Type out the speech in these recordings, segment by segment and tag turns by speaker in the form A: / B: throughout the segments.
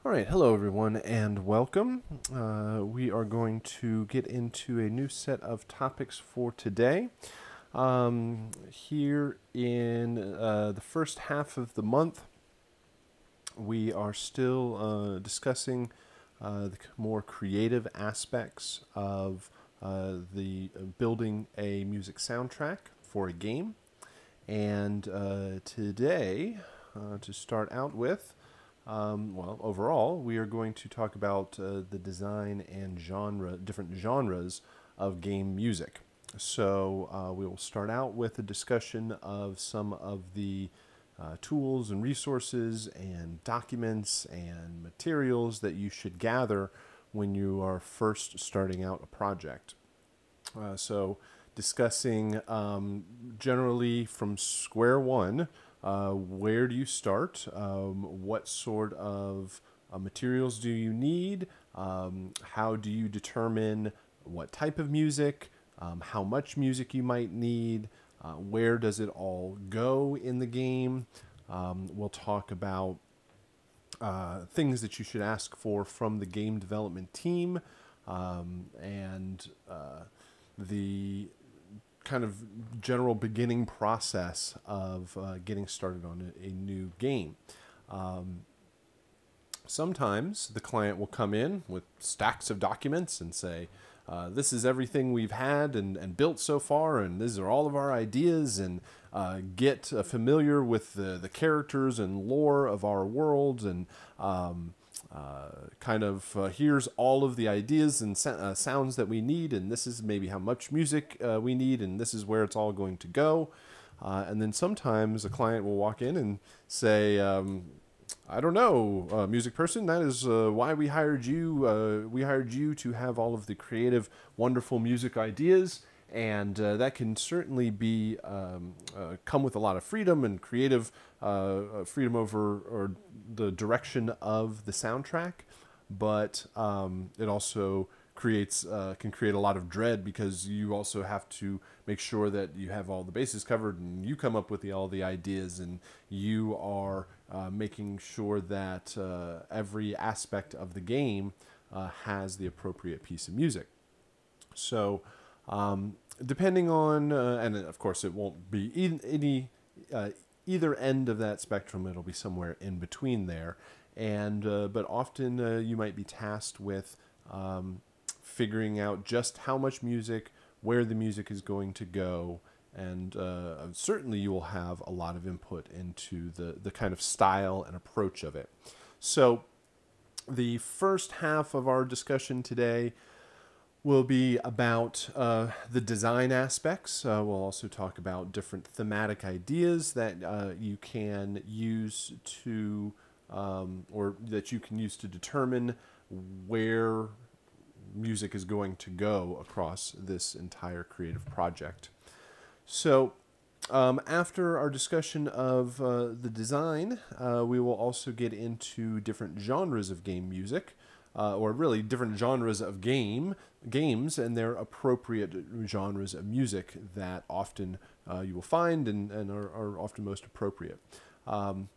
A: All right, hello everyone, and welcome. We are going to get into a new set of topics for today. Here in the first half of the month, we are still discussing the more creative aspects of the building a music soundtrack for a game. And today, to start out with, overall, we are going to talk about the design and different genres of game music. So we will start out with a discussion of some of the tools and resources and documents and materials that you should gather when you are first starting out a project. So discussing generally from square one, where do you start? What sort of materials do you need? How do you determine what type of music? How much music you might need? Where does it all go in the game? We'll talk about things that you should ask for from the game development team, and the kind of general beginning process of getting started on a new game. Sometimes the client will come in with stacks of documents and say, this is everything we've had and built so far, and these are all of our ideas, and get familiar with the characters and lore of our worlds, and here's all of the ideas and sounds that we need, and this is maybe how much music we need, and this is where it's all going to go. And then sometimes a client will walk in and say, I don't know, music person, that is why we hired you. We hired you to have all of the creative, wonderful music ideas, and that can certainly be come with a lot of freedom and creative freedom over or the direction of the soundtrack, but it also can create a lot of dread, because you also have to make sure that you have all the bases covered and you come up with all the ideas, and you are making sure that every aspect of the game has the appropriate piece of music. So depending on, and of course it won't be either end of that spectrum, it'll be somewhere in between there. And but often you might be tasked with figuring out just how much music, where the music is going to go, and certainly you will have a lot of input into the kind of style and approach of it. So the first half of our discussion today will be about the design aspects. We'll also talk about different thematic ideas that you can use to, or that you can use to determine where music is going to go across this entire creative project. So after our discussion of the design, we will also get into different genres of game music, or really different genres of games and their appropriate genres of music that often you will find and are often most appropriate. And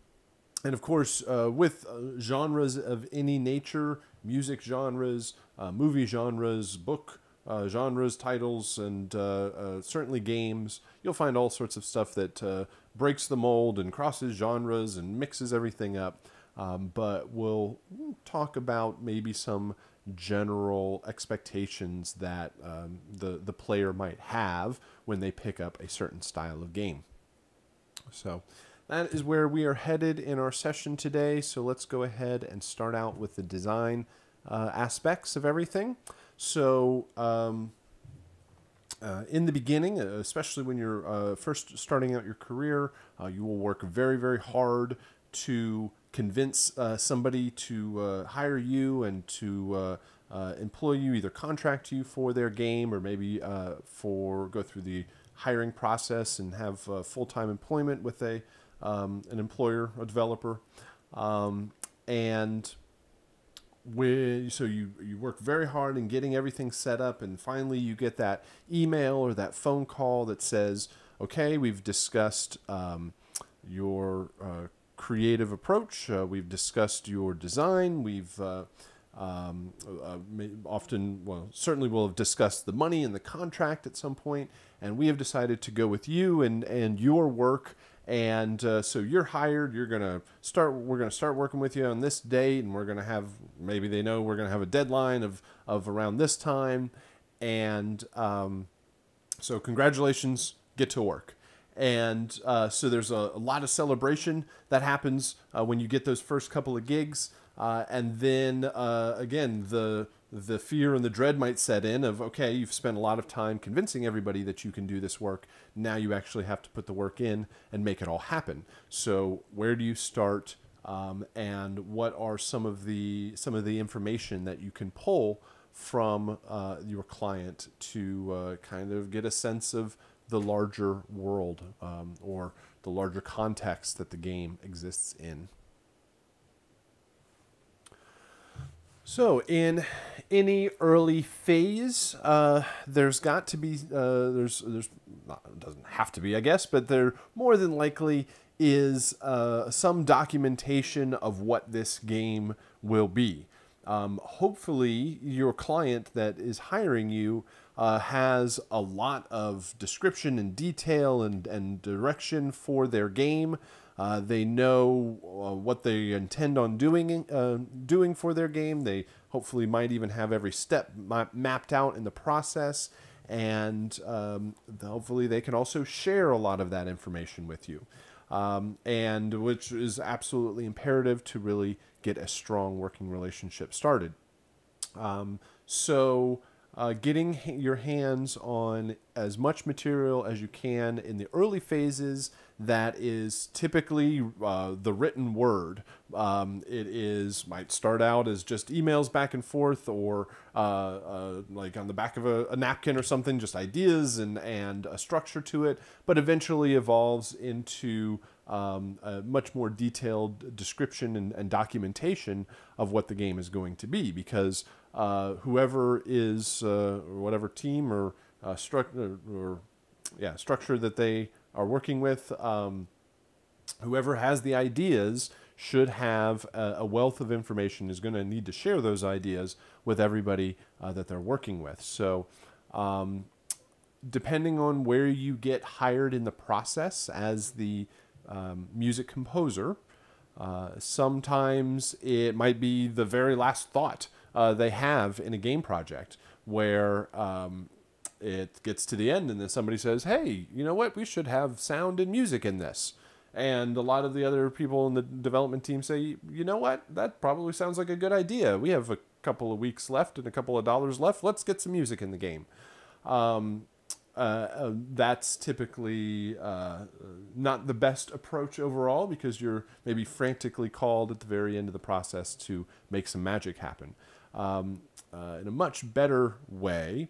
A: of course, with genres of any nature, music genres, movie genres, book genres, titles, and certainly games, you'll find all sorts of stuff that breaks the mold and crosses genres and mixes everything up. But we'll talk about maybe some general expectations that the player might have when they pick up a certain style of game. So that is where we are headed in our session today. So let's go ahead and start out with the design aspects of everything. So in the beginning, especially when you're first starting out your career, you will work very, very hard to convince somebody to hire you and to employ you, either contract you for their game, or maybe go through the hiring process and have full-time employment with an employer, a developer, and so you work very hard in getting everything set up, and finally you get that email or that phone call that says, okay, we've discussed your creative approach. We've discussed your design. We've certainly we'll have discussed the money and the contract at some point, and we have decided to go with you and your work. And so you're hired. We're gonna start working with you on this date, and we're gonna have, maybe they know we're gonna have a deadline of around this time, and so congratulations, get to work. And so there's a lot of celebration that happens when you get those first couple of gigs. And then again, the fear and the dread might set in of, okay, you've spent a lot of time convincing everybody that you can do this work. Now you actually have to put the work in and make it all happen. So where do you start? And what are some of the information that you can pull from your client to kind of get a sense of the larger world or the larger context that the game exists in? So in any early phase, there's got to be, there's not, it doesn't have to be, I guess, but there more than likely is some documentation of what this game will be. Hopefully your client that is hiring you has a lot of description and detail and direction for their game. They know what they intend on doing for their game. They hopefully might even have every step mapped out in the process, and hopefully they can also share a lot of that information with you, and which is absolutely imperative to really get a strong working relationship started. Getting your hands on as much material as you can in the early phases, that is typically the written word. Might start out as just emails back and forth, or like on the back of a napkin or something, just ideas and a structure to it, but eventually evolves into a much more detailed description and documentation of what the game is going to be, because whoever is, or whatever team or structure that they are working with, whoever has the ideas should have a wealth of information, is going to need to share those ideas with everybody that they're working with. So depending on where you get hired in the process as the music composer, sometimes it might be the very last thought they have in a game project, where it gets to the end and then somebody says, hey, you know what, we should have sound and music in this. And a lot of the other people in the development team say, you know what, that probably sounds like a good idea. We have a couple of weeks left and a couple of dollars left. Let's get some music in the game. That's typically not the best approach overall, because you're maybe frantically called at the very end of the process to make some magic happen. In a much better way,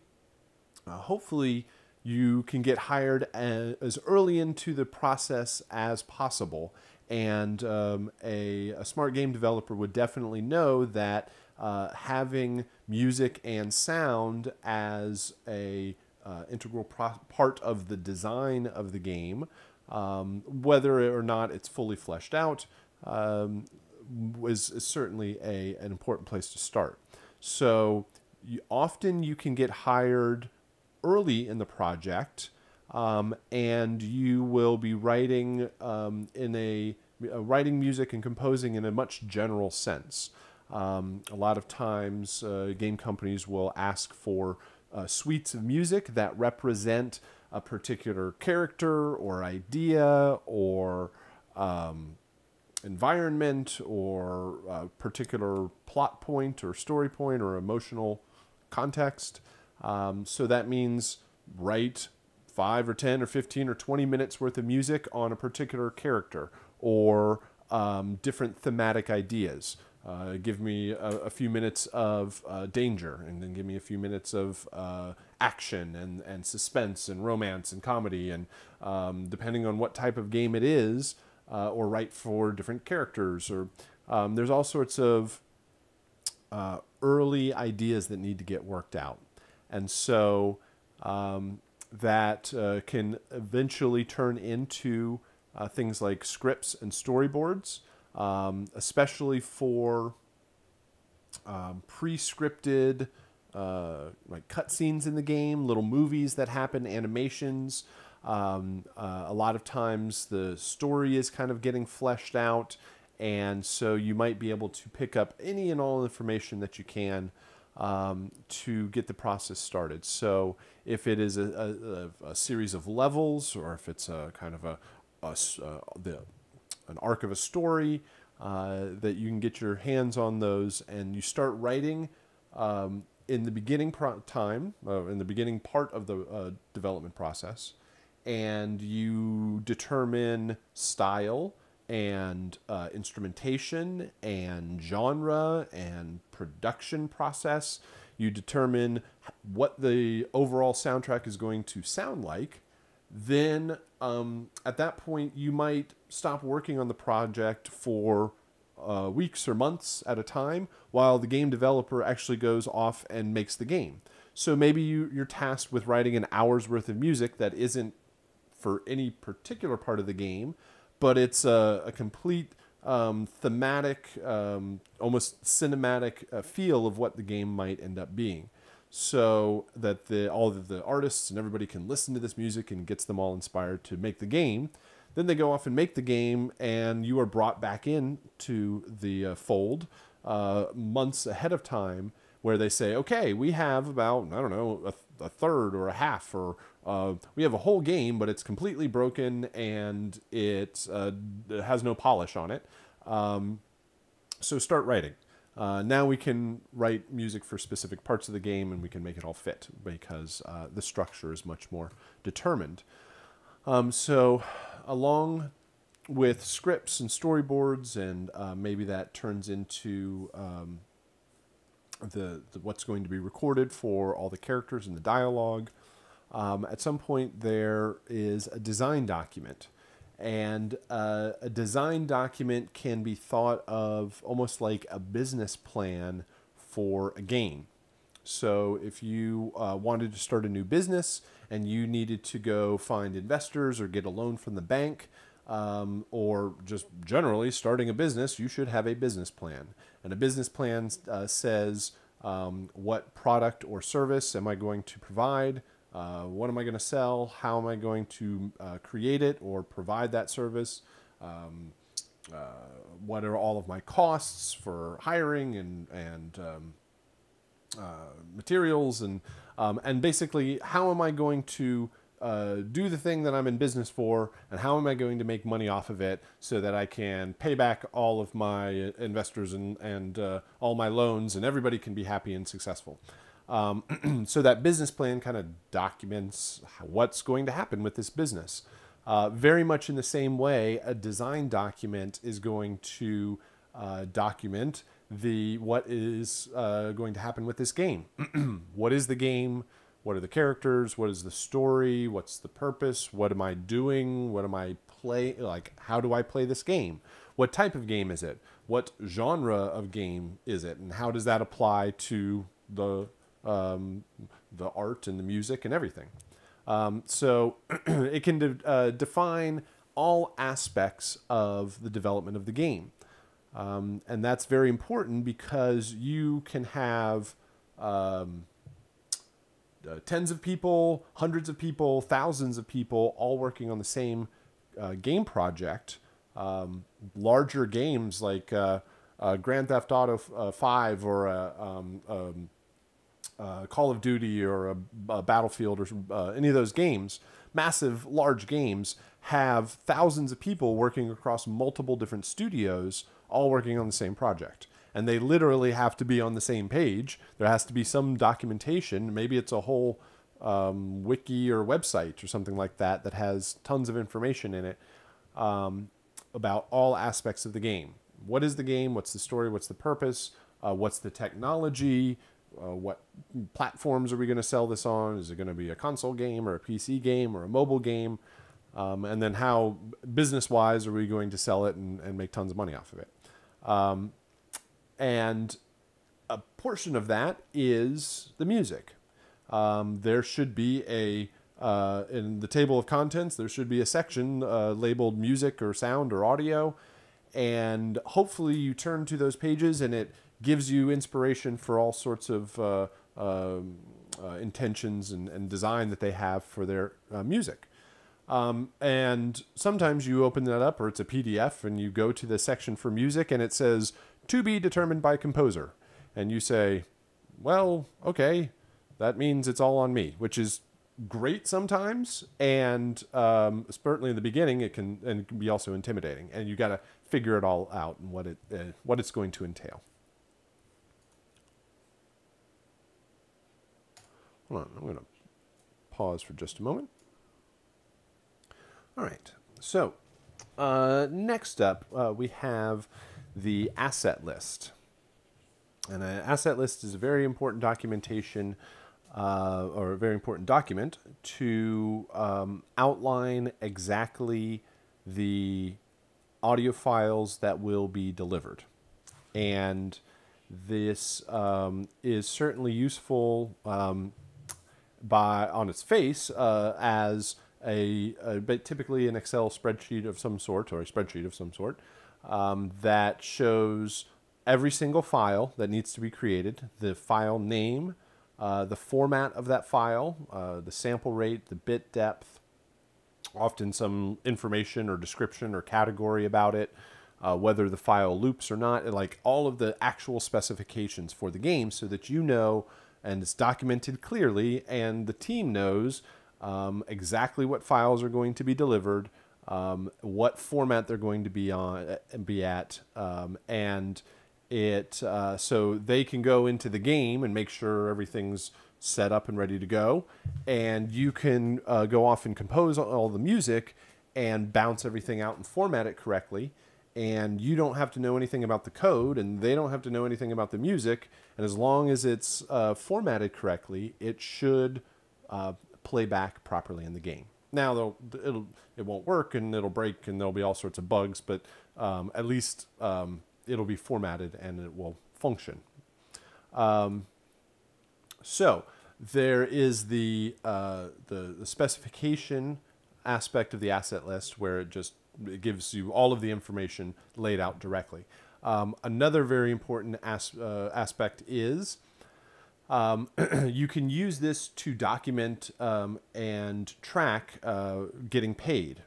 A: hopefully you can get hired as early into the process as possible. And a smart game developer would definitely know that having music and sound as a integral part of the design of the game, whether or not it's fully fleshed out, is certainly an important place to start. So often you can get hired early in the project, and you will be writing writing music and composing in a much general sense. A lot of times game companies will ask for suites of music that represent a particular character or idea or environment or a particular plot point or story point or emotional context. So that means write 5 or 10 or 15 or 20 minutes worth of music on a particular character, or different thematic ideas. Give me a few minutes of danger, and then give me a few minutes of action and suspense and romance and comedy, and depending on what type of game it is, or write for different characters, or there's all sorts of early ideas that need to get worked out. And so that can eventually turn into things like scripts and storyboards, especially for pre-scripted like cutscenes in the game, little movies that happen, animations. A lot of times the story is kind of getting fleshed out, and so you might be able to pick up any and all information that you can to get the process started. So if it is a series of levels, or if it's a kind of an arc of a story, that you can get your hands on those, and you start writing in the beginning in the beginning part of the development process, and you determine style and instrumentation and genre and production process. You determine what the overall soundtrack is going to sound like. Then at that point, you might stop working on the project for weeks or months at a time while the game developer actually goes off and makes the game. So maybe you're tasked with writing an hour's worth of music that isn't for any particular part of the game, but it's a complete thematic, almost cinematic feel of what the game might end up being, so that all of the artists and everybody can listen to this music and gets them all inspired to make the game. Then they go off and make the game, and you are brought back in to the fold months ahead of time, where they say, okay, we have about, I don't know, a third or a half, or we have a whole game, but it's completely broken and it has no polish on it. So start writing. Now we can write music for specific parts of the game, and we can make it all fit because the structure is much more determined. So along with scripts and storyboards, and maybe that turns into the what's going to be recorded for all the characters and the dialogue. At some point there is a design document, and a design document can be thought of almost like a business plan for a game. So if you wanted to start a new business and you needed to go find investors or get a loan from the bank, or just generally starting a business, you should have a business plan. And a business plan says what product or service am I going to provide, what am I going to sell, how am I going to create it or provide that service, what are all of my costs for hiring and materials, and basically how am I going to do the thing that I'm in business for, and how am I going to make money off of it so that I can pay back all of my investors and all my loans, and everybody can be happy and successful. So that business plan kind of documents what's going to happen with this business. Very much in the same way, a design document is going to document what is going to happen with this game. What is the game? What are the characters? What is the story? What's the purpose? What am I doing? What am I playing? Like, how do I play this game? What type of game is it? What genre of game is it? And how does that apply to the art and the music and everything? So it can define all aspects of the development of the game. And that's very important because you can have tens of people, hundreds of people, thousands of people all working on the same game project. Larger games like Grand Theft Auto 5 or Call of Duty or a Battlefield or any of those games, massive, large games, have thousands of people working across multiple different studios, all working on the same project. And they literally have to be on the same page. There has to be some documentation. Maybe it's a whole wiki or website or something like that that has tons of information in it about all aspects of the game. What is the game? What's the story? What's the purpose? What's the technology? What platforms are we going to sell this on? Is it going to be a console game or a PC game or a mobile game? And then how, business-wise, are we going to sell it and make tons of money off of it? And a portion of that is the music. There should be a in the table of contents, there should be a section labeled music or sound or audio. And hopefully you turn to those pages and it gives you inspiration for all sorts of intentions and design that they have for their music. And sometimes you open that up, or it's a PDF, and you go to the section for music and it says, to be determined by composer. And you say, well, okay, that means it's all on me, which is great sometimes. And certainly in the beginning, it can be also intimidating. And you got to figure it all out and what it's going to entail. Hold on, I'm going to pause for just a moment. All right, so next up we have the asset list. And an asset list is a very important documentation or a very important document to outline exactly the audio files that will be delivered. And this is certainly useful on its face as but typically an Excel spreadsheet of some sort, or a spreadsheet of some sort, that shows every single file that needs to be created, the file name, the format of that file, the sample rate, the bit depth, often some information or description or category about it, whether the file loops or not, like all of the actual specifications for the game, so that you know, and it's documented clearly, and the team knows exactly what files are going to be delivered, what format they're going to be at, and so they can go into the game and make sure everything's set up and ready to go, and you can go off and compose all the music and bounce everything out and format it correctly. And you don't have to know anything about the code, and they don't have to know anything about the music. And as long as it's formatted correctly, it should play back properly in the game. Now, it won't work, and it'll break, and there'll be all sorts of bugs, but at least it'll be formatted and it will function. So there is the specification aspect of the asset list, where it gives you all of the information laid out directly. Another very important aspect is you can use this to document and track getting paid,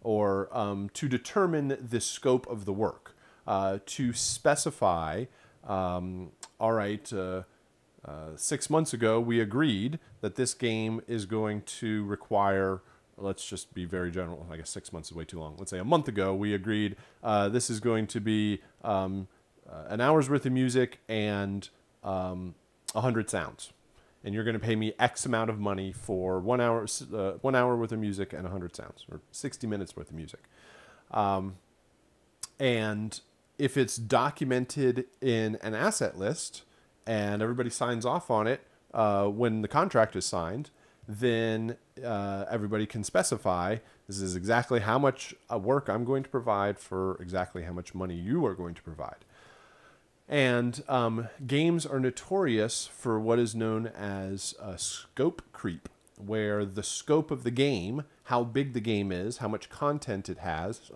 A: or to determine the scope of the work, to specify, all right, 6 months ago we agreed that this game is going to require, let's just be very general, I guess 6 months is way too long. Let's say a month ago we agreed this is going to be an hour's worth of music and 100 sounds. And you're going to pay me X amount of money for 1 hour, 1 hour worth of music and 100 sounds, or 60 minutes worth of music. And if it's documented in an asset list and everybody signs off on it when the contract is signed, then everybody can specify, this is exactly how much work I'm going to provide for exactly how much money you are going to provide. And games are notorious for what is known as scope creep, where the scope of the game, how big the game is, how much content it has,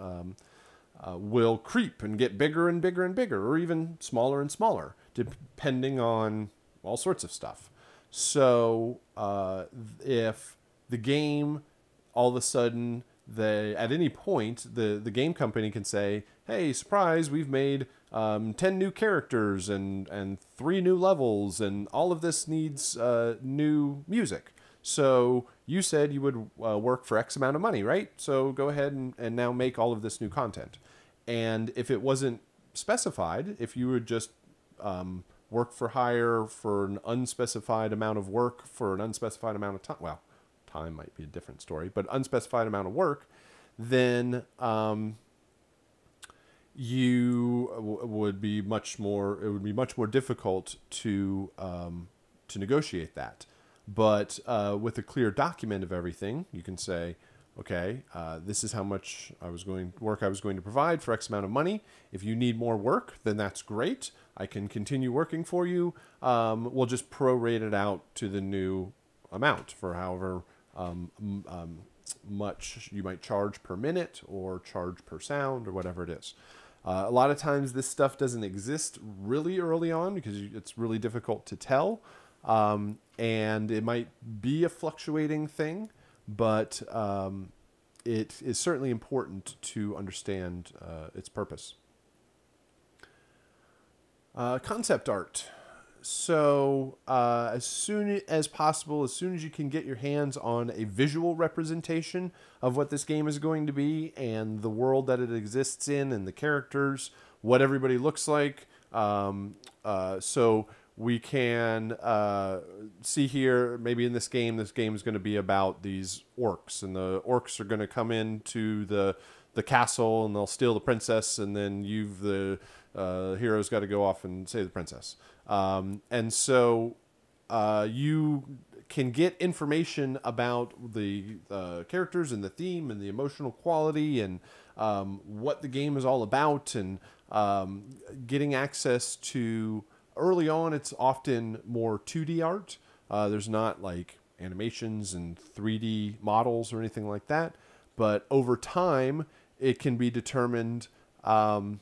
A: will creep and get bigger and bigger and bigger, or even smaller and smaller, depending on all sorts of stuff. So if the game, all of a sudden, at any point, the game company can say, hey, surprise, we've made 10 new characters and 3 new levels, and all of this needs new music. So you said you would work for X amount of money, right? So go ahead and now make all of this new content. And if it wasn't specified, if you would just work for hire for an unspecified amount of work for an unspecified amount of time, well, time might be a different story, but unspecified amount of work, then it would be much more difficult to negotiate that. But with a clear document of everything, you can say, okay, this is how much work I was going to provide for X amount of money. If you need more work, then that's great. I can continue working for you. We'll just prorate it out to the new amount for however much you might charge per minute or charge per sound or whatever it is. A lot of times this stuff doesn't exist really early on because it's really difficult to tell. And it might be a fluctuating thing, but it is certainly important to understand its purpose. Concept art. So as soon as possible, as soon as you can get your hands on a visual representation of what this game is going to be and the world that it exists in and the characters, what everybody looks like. So we can see here, maybe in this game is going to be about these orcs, and the orcs are going to come into the castle and they'll steal the princess, and then the hero's got to go off and save the princess. And so you can get information about the characters and the theme and the emotional quality and what the game is all about, and getting access to, early on, it's often more 2D art. There's not like animations and 3D models or anything like that. But over time, it can be determined, will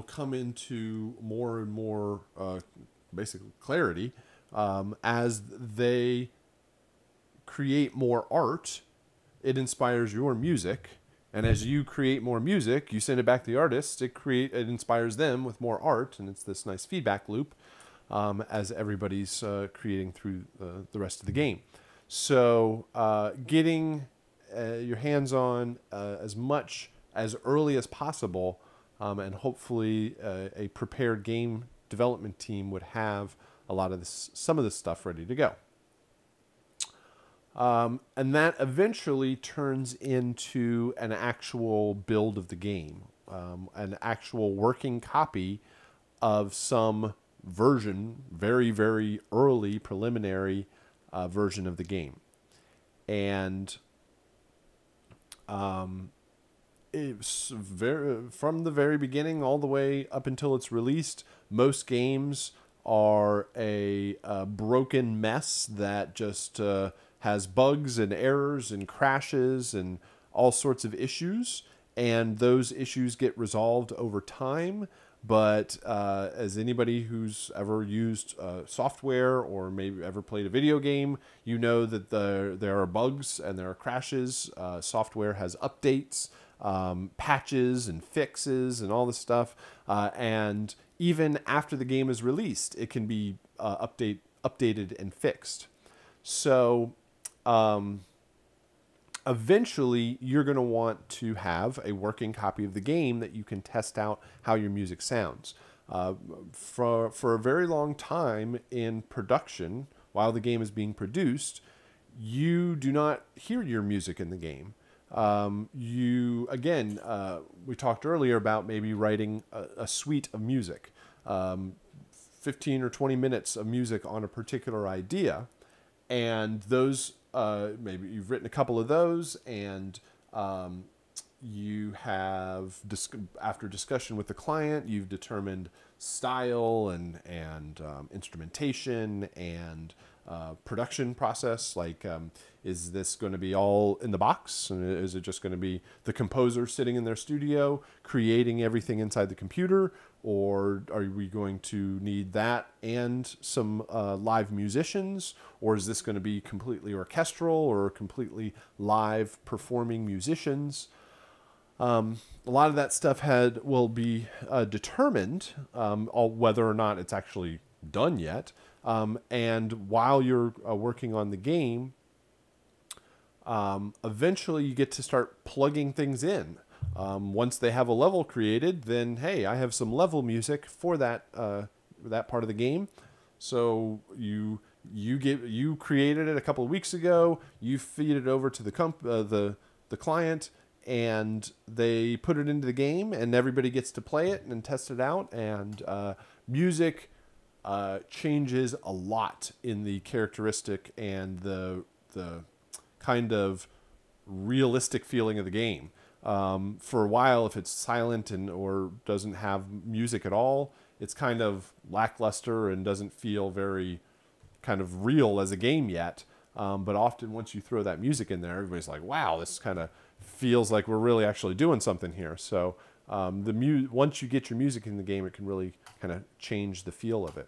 A: come into more and more basically clarity as they create more art. It inspires your music. And as you create more music, you send it back to the artist. It inspires them with more art, and it's this nice feedback loop as everybody's creating through the rest of the game. So getting your hands on as much as early as possible, and hopefully a prepared game development team would have a lot of some of this stuff ready to go. And that eventually turns into an actual build of the game, an actual working copy of some version, very, very early preliminary version of the game. And it's from the very beginning all the way up until it's released, most games are a broken mess that just has bugs and errors and crashes and all sorts of issues, and those issues get resolved over time. But as anybody who's ever used software or maybe ever played a video game, you know that there are bugs and there are crashes. Software has updates, patches and fixes and all this stuff. And even after the game is released, it can be updated and fixed. So eventually you're going to want to have a working copy of the game that you can test out how your music sounds. For a very long time in production, while the game is being produced, you do not hear your music in the game. We talked earlier about maybe writing a suite of music, 15 or 20 minutes of music on a particular idea, and those maybe you've written a couple of those, and you have, after discussion with the client, you've determined style and instrumentation and production process. Like, is this going to be all in the box? Is it just going to be the composer sitting in their studio creating everything inside the computer? Or are we going to need that and some live musicians? Or is this going to be completely orchestral or completely live performing musicians? A lot of that stuff will be determined, whether or not it's actually done yet. And while you're working on the game, eventually you get to start plugging things in. Once they have a level created, then hey, I have some level music for that part of the game. So you created it a couple of weeks ago. You feed it over to the client, and they put it into the game, and everybody gets to play it and test it out. And music changes a lot in the characteristic and the kind of realistic feeling of the game. For a while, if it's silent or doesn't have music at all, it's kind of lackluster and doesn't feel very kind of real as a game yet. But often once you throw that music in there, everybody's like, wow, this kind of feels like we're really actually doing something here. So once you get your music in the game, it can really kind of change the feel of it.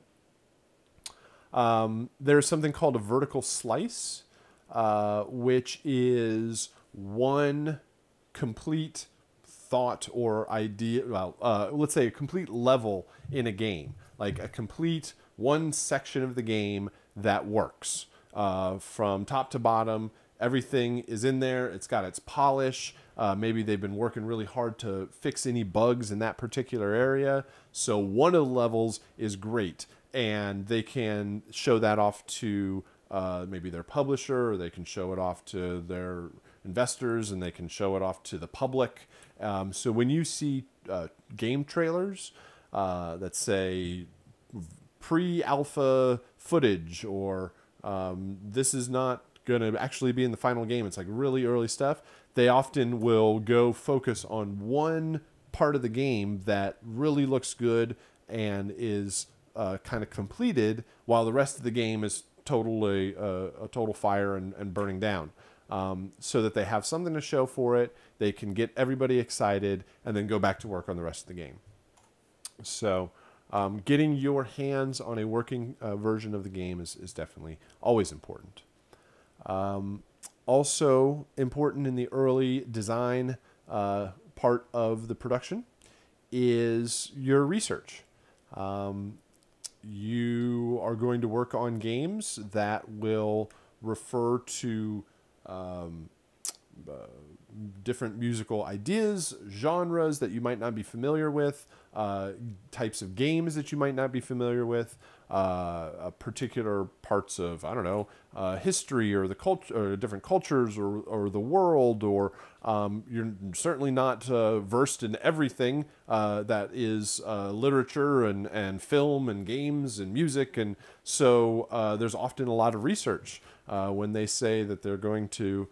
A: There's something called a vertical slice, which is one complete thought or idea. Well, let's say a complete level in a game, like a complete one section of the game that works from top to bottom. Everything is in there. It's got its polish. Maybe they've been working really hard to fix any bugs in that particular area. So one of the levels is great, and they can show that off to maybe their publisher, or they can show it off to their investors, and they can show it off to the public. So when you see game trailers that say pre-alpha footage, or this is not going to actually be in the final game, it's like really early stuff, they often will go focus on one part of the game that really looks good and is kind of completed, while the rest of the game is totally a total fire and burning down. So that they have something to show for it, they can get everybody excited, and then go back to work on the rest of the game. So getting your hands on a working version of the game is definitely always important. Also important in the early design part of the production is your research. You are going to work on games that will refer to different musical ideas, genres that you might not be familiar with, types of games that you might not be familiar with, particular parts of, I don't know, history, or the culture, or different cultures, or the world, or you're certainly not versed in everything that is literature and film and games and music. And so there's often a lot of research when they say that they're going to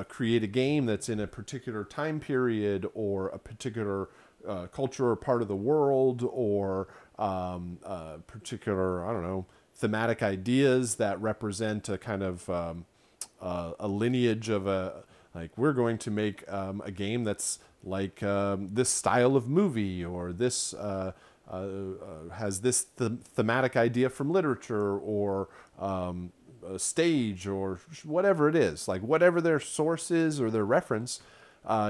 A: create a game that's in a particular time period, or a particular culture or part of the world, or particular, I don't know, thematic ideas that represent a kind of a lineage of like, we're going to make a game that's like this style of movie, or this has this thematic idea from literature, or a stage, or whatever it is. Like, whatever their source is or their reference,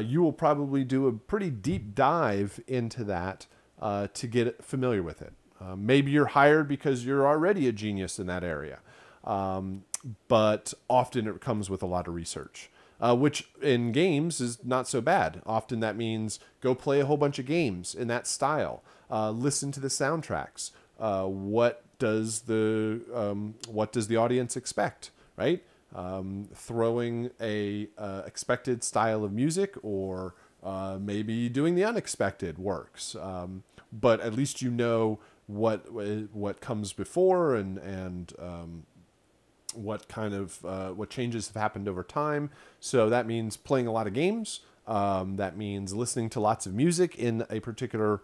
A: you will probably do a pretty deep dive into that to get familiar with it. Maybe you're hired because you're already a genius in that area, but often it comes with a lot of research, which in games is not so bad. Often that means go play a whole bunch of games in that style, listen to the soundtracks. What does the audience expect, right? Throwing a expected style of music, or maybe doing the unexpected works. But at least you know what comes before, and what kind of what changes have happened over time. So that means playing a lot of games. That means listening to lots of music in a particular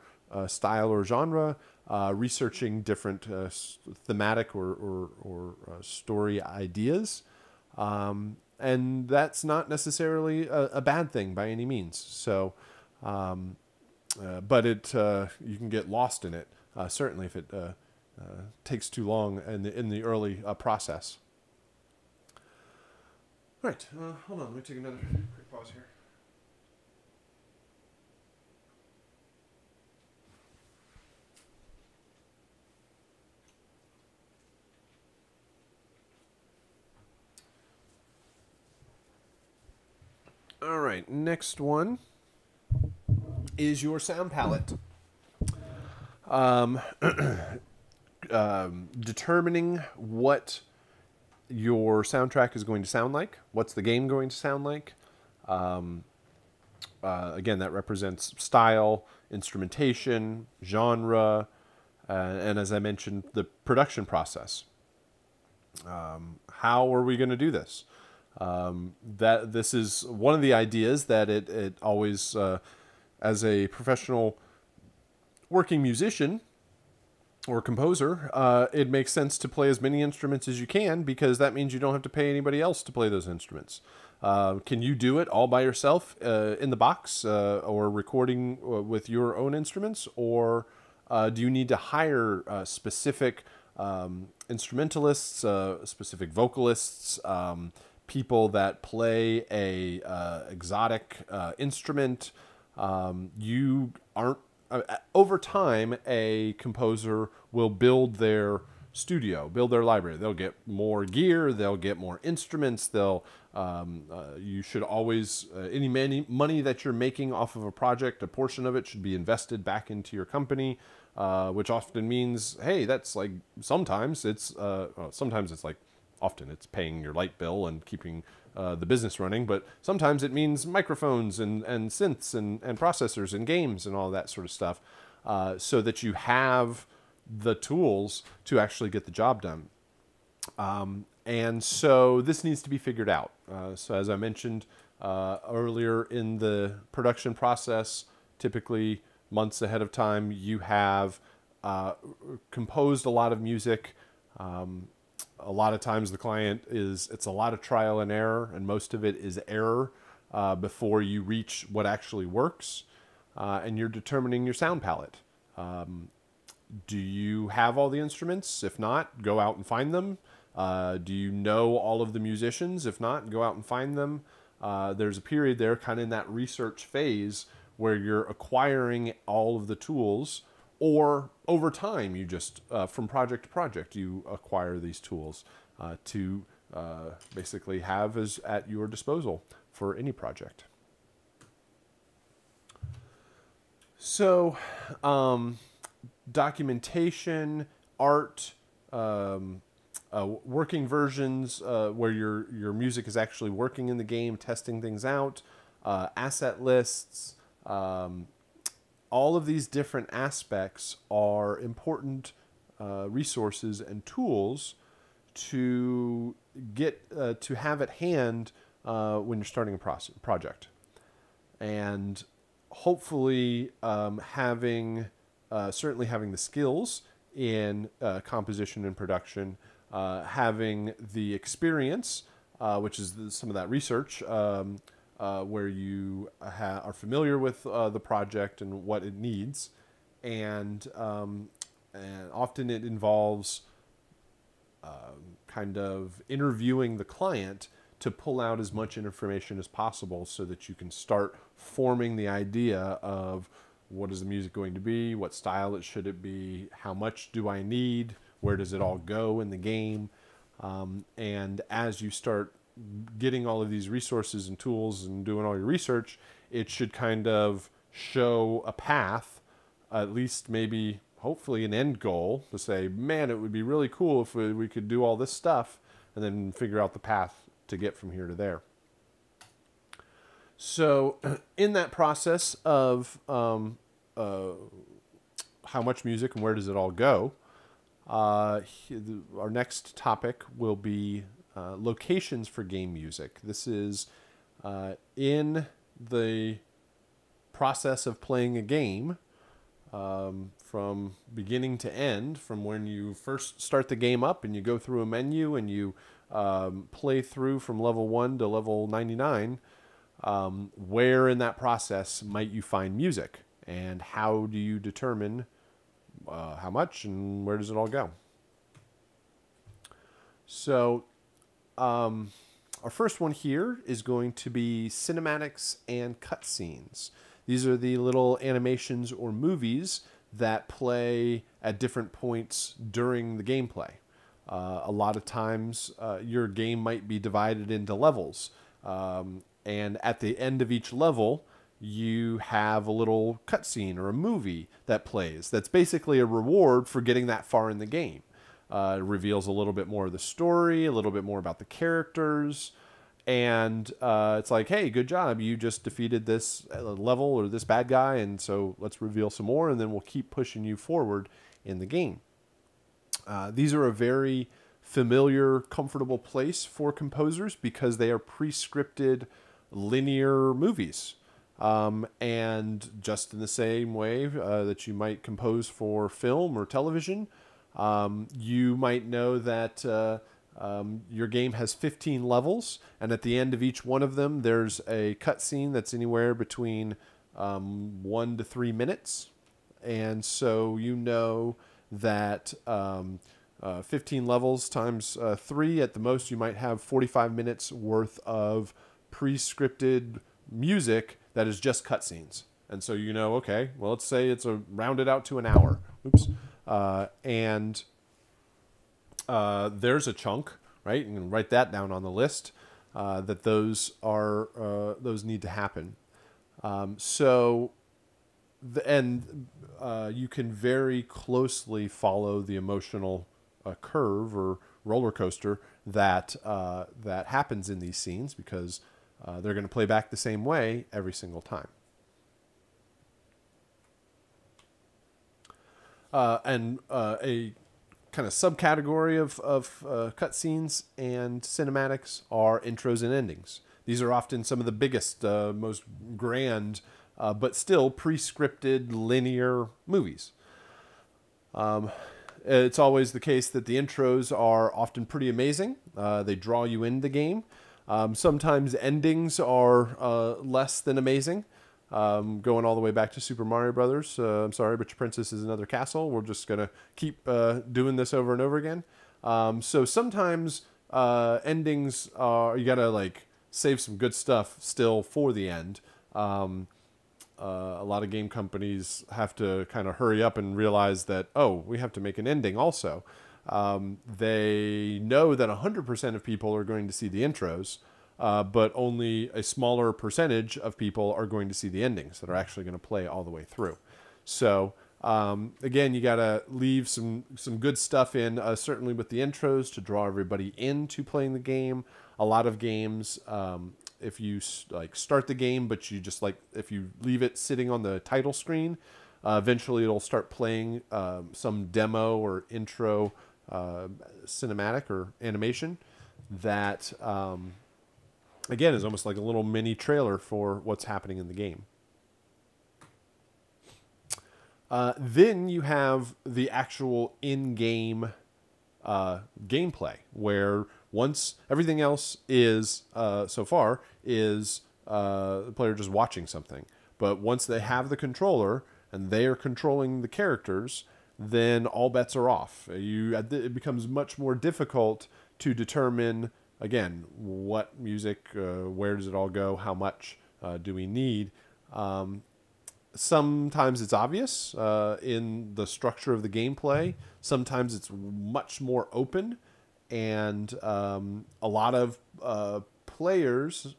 A: style or genre. Researching different thematic or story ideas. And that's not necessarily a bad thing by any means. So, but you can get lost in it, certainly if it takes too long in the early process. All right, hold on, let me take another quick pause here. All right, next one is your sound palette. Determining what your soundtrack is going to sound like. What's the game going to sound like? Again, that represents style, instrumentation, genre, and as I mentioned, the production process. How are we going to do this? That this is one of the ideas that it always, as a professional working musician, for a composer, it makes sense to play as many instruments as you can, because that means you don't have to pay anybody else to play those instruments. Can you do it all by yourself in the box, or recording with your own instruments? Or do you need to hire specific instrumentalists, specific vocalists, people that play a exotic instrument? You aren't over time, a composer will build their studio, build their library. They'll get more gear, they'll get more instruments. You should always, any money that you're making off of a project, a portion of it should be invested back into your company, which often means, hey, that's like, sometimes it's like, often it's paying your light bill and keeping the business running, but sometimes it means microphones and synths and processors and games and all that sort of stuff, so that you have the tools to actually get the job done. And so this needs to be figured out. So as I mentioned earlier in the production process, typically months ahead of time, you have composed a lot of music. A lot of times the client it's a lot of trial and error, and most of it is error before you reach what actually works. And you're determining your sound palette. Do you have all the instruments? If not, go out and find them. Do you know all of the musicians? If not, go out and find them. There's a period there, kind of in that research phase, where you're acquiring all of the tools. Or over time, you just, from project to project, you acquire these tools to basically have at your disposal for any project. So, documentation, art, working versions where your music is actually working in the game, testing things out, asset lists, all of these different aspects are important resources and tools to get to have at hand when you're starting a project, and hopefully certainly having the skills in composition and production, having the experience, which is some of that research. Where you are familiar with the project and what it needs, and often it involves kind of interviewing the client to pull out as much information as possible, so that you can start forming the idea of what is the music going to be, what style should it be, how much do I need, where does it all go in the game, and as you start getting all of these resources and tools and doing all your research, it should kind of show a path, at least maybe hopefully an end goal, to say, man, it would be really cool if we could do all this stuff, and then figure out the path to get from here to there. So in that process of how much music and where does it all go, our next topic will be locations for game music. This is in the process of playing a game, from beginning to end, from when you first start the game up and you go through a menu and you play through from level 1 to level 99, where in that process might you find music, and how do you determine how much and where does it all go? So our first one here is going to be cinematics and cutscenes. These are the little animations or movies that play at different points during the gameplay. A lot of times your game might be divided into levels, and at the end of each level you have a little cutscene or a movie that plays. That's basically a reward for getting that far in the game. It reveals a little bit more of the story, a little bit more about the characters, and it's like, hey, good job, you just defeated this level or this bad guy, and so let's reveal some more, and then we'll keep pushing you forward in the game. These are a very familiar, comfortable place for composers because they are pre-scripted linear movies. And just in the same way that you might compose for film or television, you might know that your game has 15 levels, and at the end of each one of them, there's a cutscene that's anywhere between 1 to 3 minutes. And so you know that 15 levels times 3, at the most, you might have 45 minutes worth of pre-scripted music that is just cutscenes. And so you know, okay, well, let's say it's rounded out to an hour. Oops. And there's a chunk, right? You can write that down on the list that those need to happen. You can very closely follow the emotional curve or roller coaster that happens in these scenes, because they're going to play back the same way every single time. A kind of subcategory of cutscenes and cinematics are intros and endings. These are often some of the biggest, most grand, but still pre-scripted linear movies. It's always the case that the intros are often pretty amazing. They draw you into the game. Sometimes endings are less than amazing. Going all the way back to Super Mario Brothers. I'm sorry, but your princess is another castle. We're just going to keep doing this over and over again. So sometimes endings are, you got to like save some good stuff still for the end. A lot of game companies have to kind of hurry up and realize that, oh, we have to make an ending also. They know that 100% of people are going to see the intros, but only a smaller percentage of people are going to see the endings that are actually going to play all the way through. So again, you got to leave some good stuff in, certainly with the intros, to draw everybody into playing the game. A lot of games, if you like start the game, but you just like, if you leave it sitting on the title screen, eventually it'll start playing some demo or intro cinematic or animation that again is almost like a little mini trailer for what's happening in the game. Then you have the actual in-game gameplay, where once everything else is so far is the player just watching something, but once they have the controller and they are controlling the characters, then all bets are off. It becomes much more difficult to determine, again, what music, where does it all go, how much do we need. Sometimes it's obvious in the structure of the gameplay. Sometimes it's much more open, and a lot of players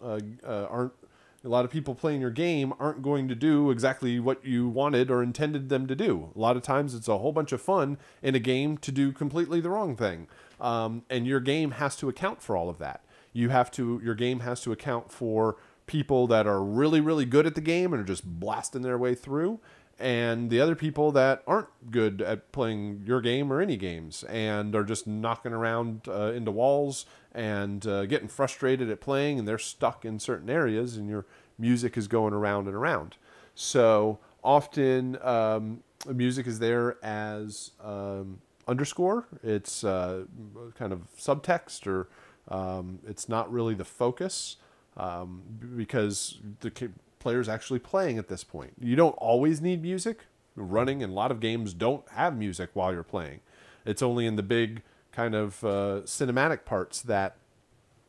A: a lot of people playing your game aren't going to do exactly what you wanted or intended them to do. A lot of times it's a whole bunch of fun in a game to do completely the wrong thing. And your game has to account for all of that. Your game has to account for people that are really, really good at the game and are just blasting their way through, and the other people that aren't good at playing your game or any games and are just knocking around into walls and getting frustrated at playing, and they're stuck in certain areas and your music is going around and around. So often music is there as underscore. It's kind of subtext, or it's not really the focus, because the player's actually playing at this point. You don't always need music running, and a lot of games don't have music while you're playing. It's only in the big kind of cinematic parts that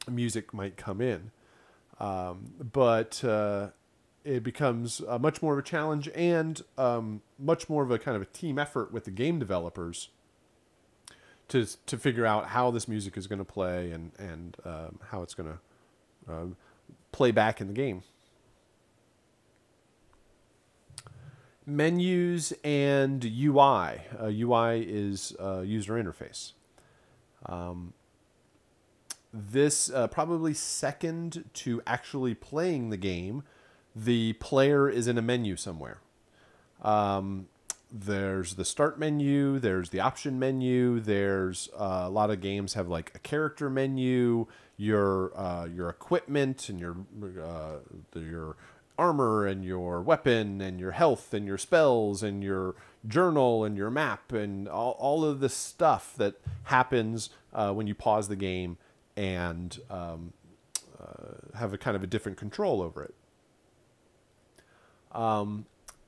A: music might come in. But it becomes much more of a challenge, and much more of a kind of a team effort with the game developers to figure out how this music is going to play and how it's going to play back in the game. Menus and UI. UI is user interface. This probably second to actually playing the game, the player is in a menu somewhere. There's the start menu, there's the option menu, there's a lot of games have like a character menu, your equipment and your armor and your weapon and your health and your spells and your journal and your map and all of this stuff that happens when you pause the game and have a kind of a different control over it.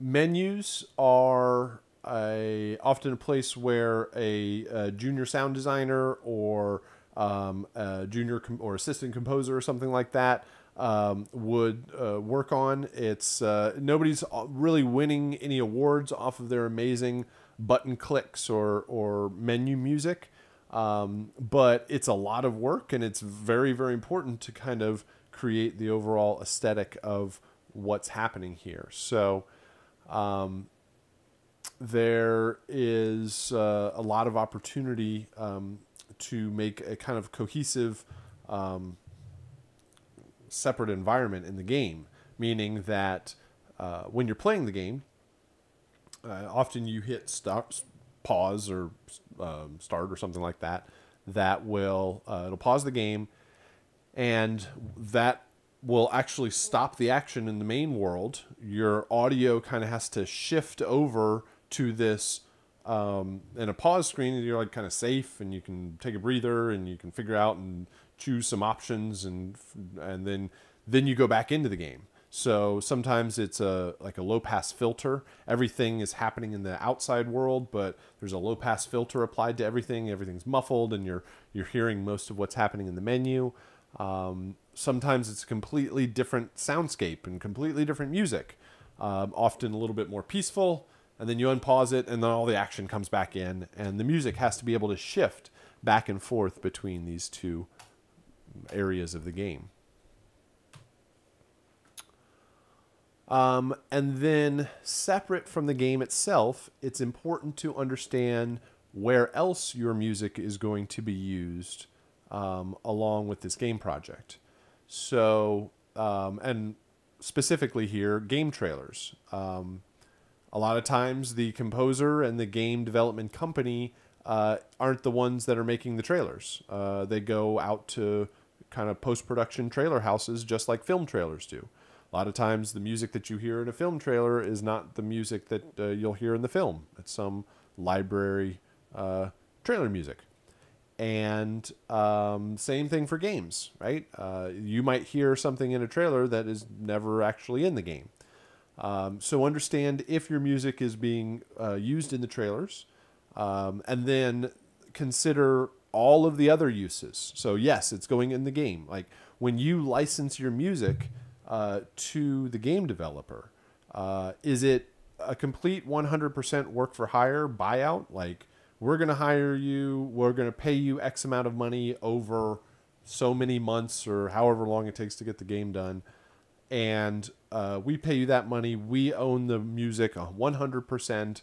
A: Menus are often a place where a junior sound designer or a junior or assistant composer or something like that would work on. It's nobody's really winning any awards off of their amazing button clicks or menu music, but it's a lot of work, and it's very, very important to kind of create the overall aesthetic of what's happening here. So there is a lot of opportunity to make a kind of cohesive separate environment in the game, meaning that when you're playing the game, often you hit stop, pause, or start or something like that. That will it'll pause the game, and that will actually stop the action in the main world. Your audio kind of has to shift over to this in a pause screen, and you're like kind of safe, and you can take a breather, and you can figure out and choose some options, and then you go back into the game. So sometimes it's like a low pass filter. Everything is happening in the outside world, but there's a low pass filter applied to everything. Everything's muffled, and you're hearing most of what's happening in the menu. Sometimes it's a completely different soundscape and completely different music, often a little bit more peaceful, and then you unpause it, and then all the action comes back in, and the music has to be able to shift back and forth between these two areas of the game. And then separate from the game itself, it's important to understand where else your music is going to be used along with this game project. So, and specifically here, game trailers. A lot of times the composer and the game development company aren't the ones that are making the trailers. They go out to kind of post-production trailer houses just like film trailers do. A lot of times the music that you hear in a film trailer is not the music that you'll hear in the film. It's some library trailer music. And same thing for games, right? You might hear something in a trailer that is never actually in the game. So understand if your music is being used in the trailers, and then consider all of the other uses. So yes, it's going in the game. Like when you license your music to the game developer, is it a complete 100% work for hire buyout? Like, we're going to hire you, we're going to pay you X amount of money over so many months or however long it takes to get the game done, and we pay you that money, we own the music 100%,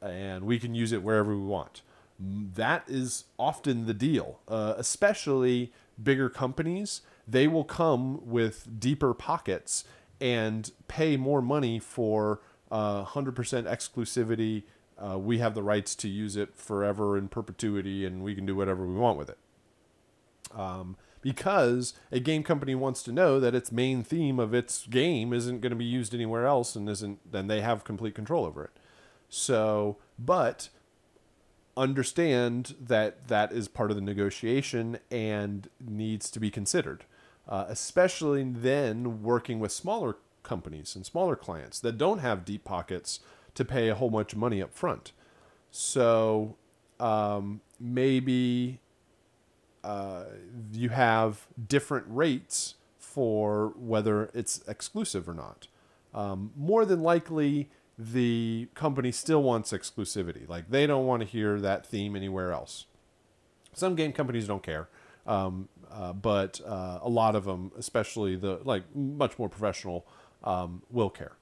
A: and we can use it wherever we want. That is often the deal, especially bigger companies. They will come with deeper pockets and pay more money for 100% exclusivity. We have the rights to use it forever in perpetuity, and we can do whatever we want with it. Because a game company wants to know that its main theme of its game isn't going to be used anywhere else, and then they have complete control over it. So, but understand that that is part of the negotiation and needs to be considered, especially then working with smaller companies and smaller clients that don't have deep pockets to pay a whole bunch of money up front. So maybe you have different rates for whether it's exclusive or not. More than likely, the company still wants exclusivity. Like, they don't want to hear that theme anywhere else. Some game companies don't care, but a lot of them, especially the much more professional, will care.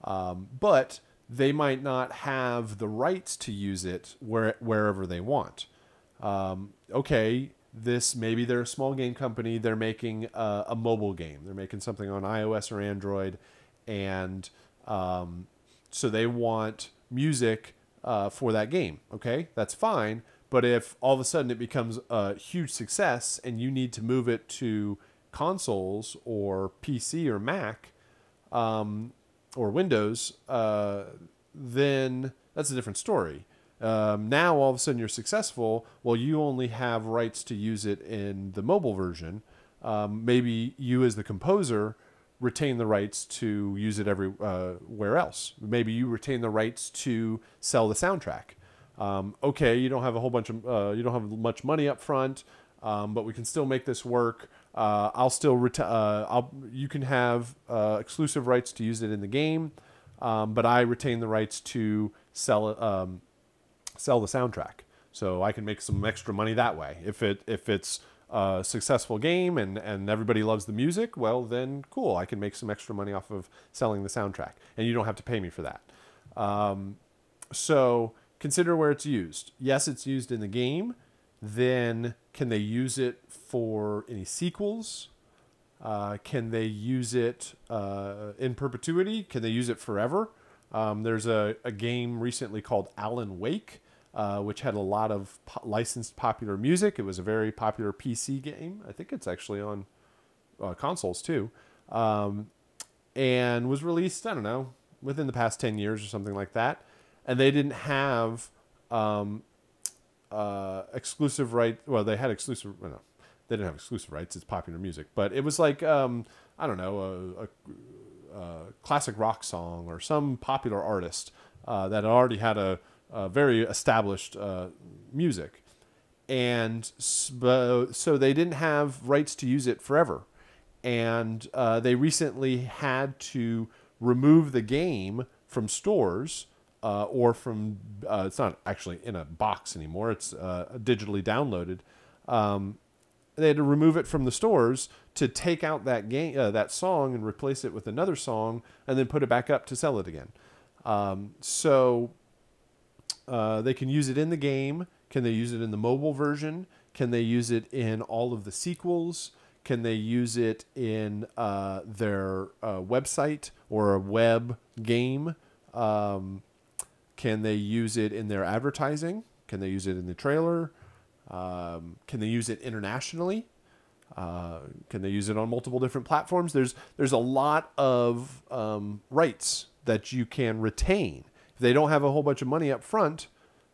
A: But they might not have the rights to use it wherever they want. Okay, maybe they're a small game company. They're making a mobile game. They're making something on iOS or Android, and so they want music for that game. Okay, that's fine. But if all of a sudden it becomes a huge success and you need to move it to consoles or PC or Mac, or Windows, then that's a different story. Now all of a sudden you're successful. Well, you only have rights to use it in the mobile version. Maybe you as the composer retain the rights to use it everywhere else. Maybe you retain the rights to sell the soundtrack. Okay, you don't have a whole bunch of you don't have much money up front, but we can still make this work. I'll still you can have exclusive rights to use it in the game, but I retain the rights to sell the soundtrack. So I can make some extra money that way. If it's a successful game and everybody loves the music, well then cool, I can make some extra money off of selling the soundtrack, and you don't have to pay me for that. So consider where it's used. Yes, it's used in the game. Then can they use it for any sequels? Can they use it in perpetuity? Can they use it forever? There's a game recently called Alan Wake, which had a lot of licensed popular music. It was a very popular PC game. I think it's actually on consoles too. And was released, I don't know, within the past 10 years or something like that. And they didn't have exclusive right. Well, they had exclusive. Well, no, they didn't have exclusive rights. It's popular music, but it was like I don't know, a classic rock song or some popular artist that already had a very established music, and so they didn't have rights to use it forever, and they recently had to remove the game from stores. Or from it's not actually in a box anymore. It's digitally downloaded. They had to remove it from the stores to take out that game, that song, and replace it with another song, and then put it back up to sell it again. So they can use it in the game. Can they use it in the mobile version? Can they use it in all of the sequels? Can they use it in their website or a web game? Can they use it in their advertising? Can they use it in the trailer? Can they use it internationally? Can they use it on multiple different platforms? There's a lot of rights that you can retain. If they don't have a whole bunch of money up front,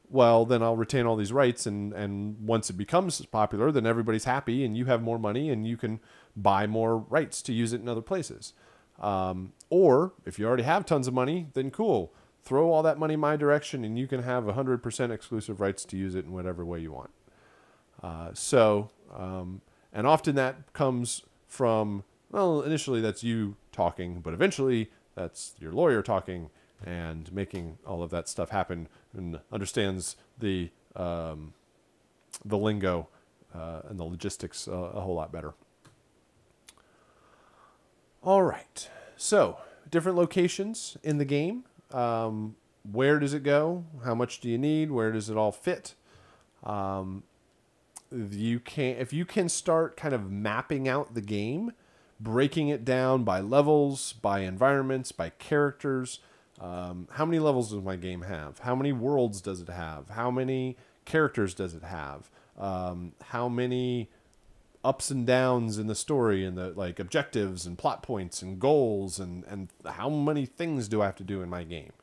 A: well, then I'll retain all these rights, and once it becomes popular, then everybody's happy, and you have more money, and you can buy more rights to use it in other places. Or if you already have tons of money, then cool. Throw all that money my direction, and you can have 100% exclusive rights to use it in whatever way you want. And often that comes from, well, initially that's you talking, but eventually that's your lawyer talking and making all of that stuff happen and understands the lingo and the logistics a whole lot better. All right. So different locations in the game. Where does it go? How much do you need? Where does it all fit? If you can start kind of mapping out the game, breaking it down by levels, by environments, by characters. How many levels does my game have? How many worlds does it have? How many characters does it have? How many ups and downs in the story and the like objectives and plot points and goals and how many things do I have to do in my game?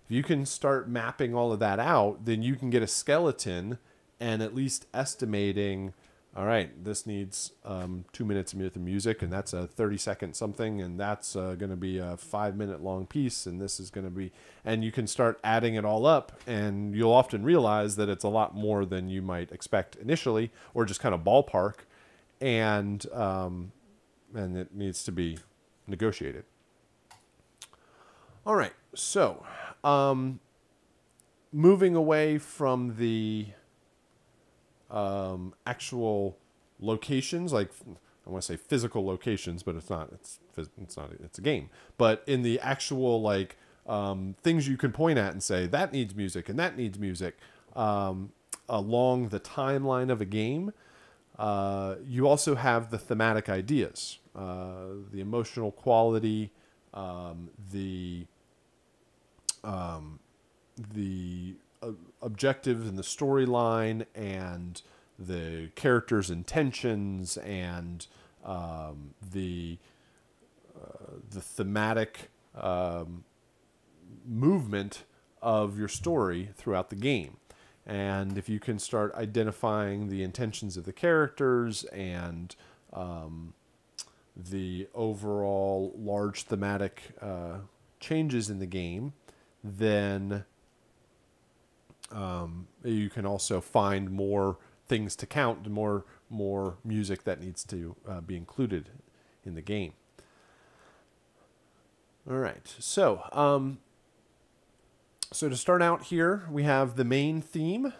A: If you can start mapping all of that out, then you can get a skeleton and at least estimating, all right, this needs 2 minutes of music, and that's a 30-second something, and that's going to be a 5-minute long piece, and this is going to be, and you can start adding it all up, and you'll often realize that it's a lot more than you might expect initially, or just kind of ballpark. And it needs to be negotiated. All right, so moving away from the actual locations, like I want to say physical locations, but it's not. It's a game. But in the actual like things you can point at and say that needs music and that needs music along the timeline of a game. You also have the thematic ideas, the emotional quality, the objectives and the storyline, and the characters' intentions, and the the thematic movement of your story throughout the game. And if you can start identifying the intentions of the characters and the overall large thematic changes in the game, then you can also find more things to count, more music that needs to be included in the game. All right, so to start out here, we have the main theme,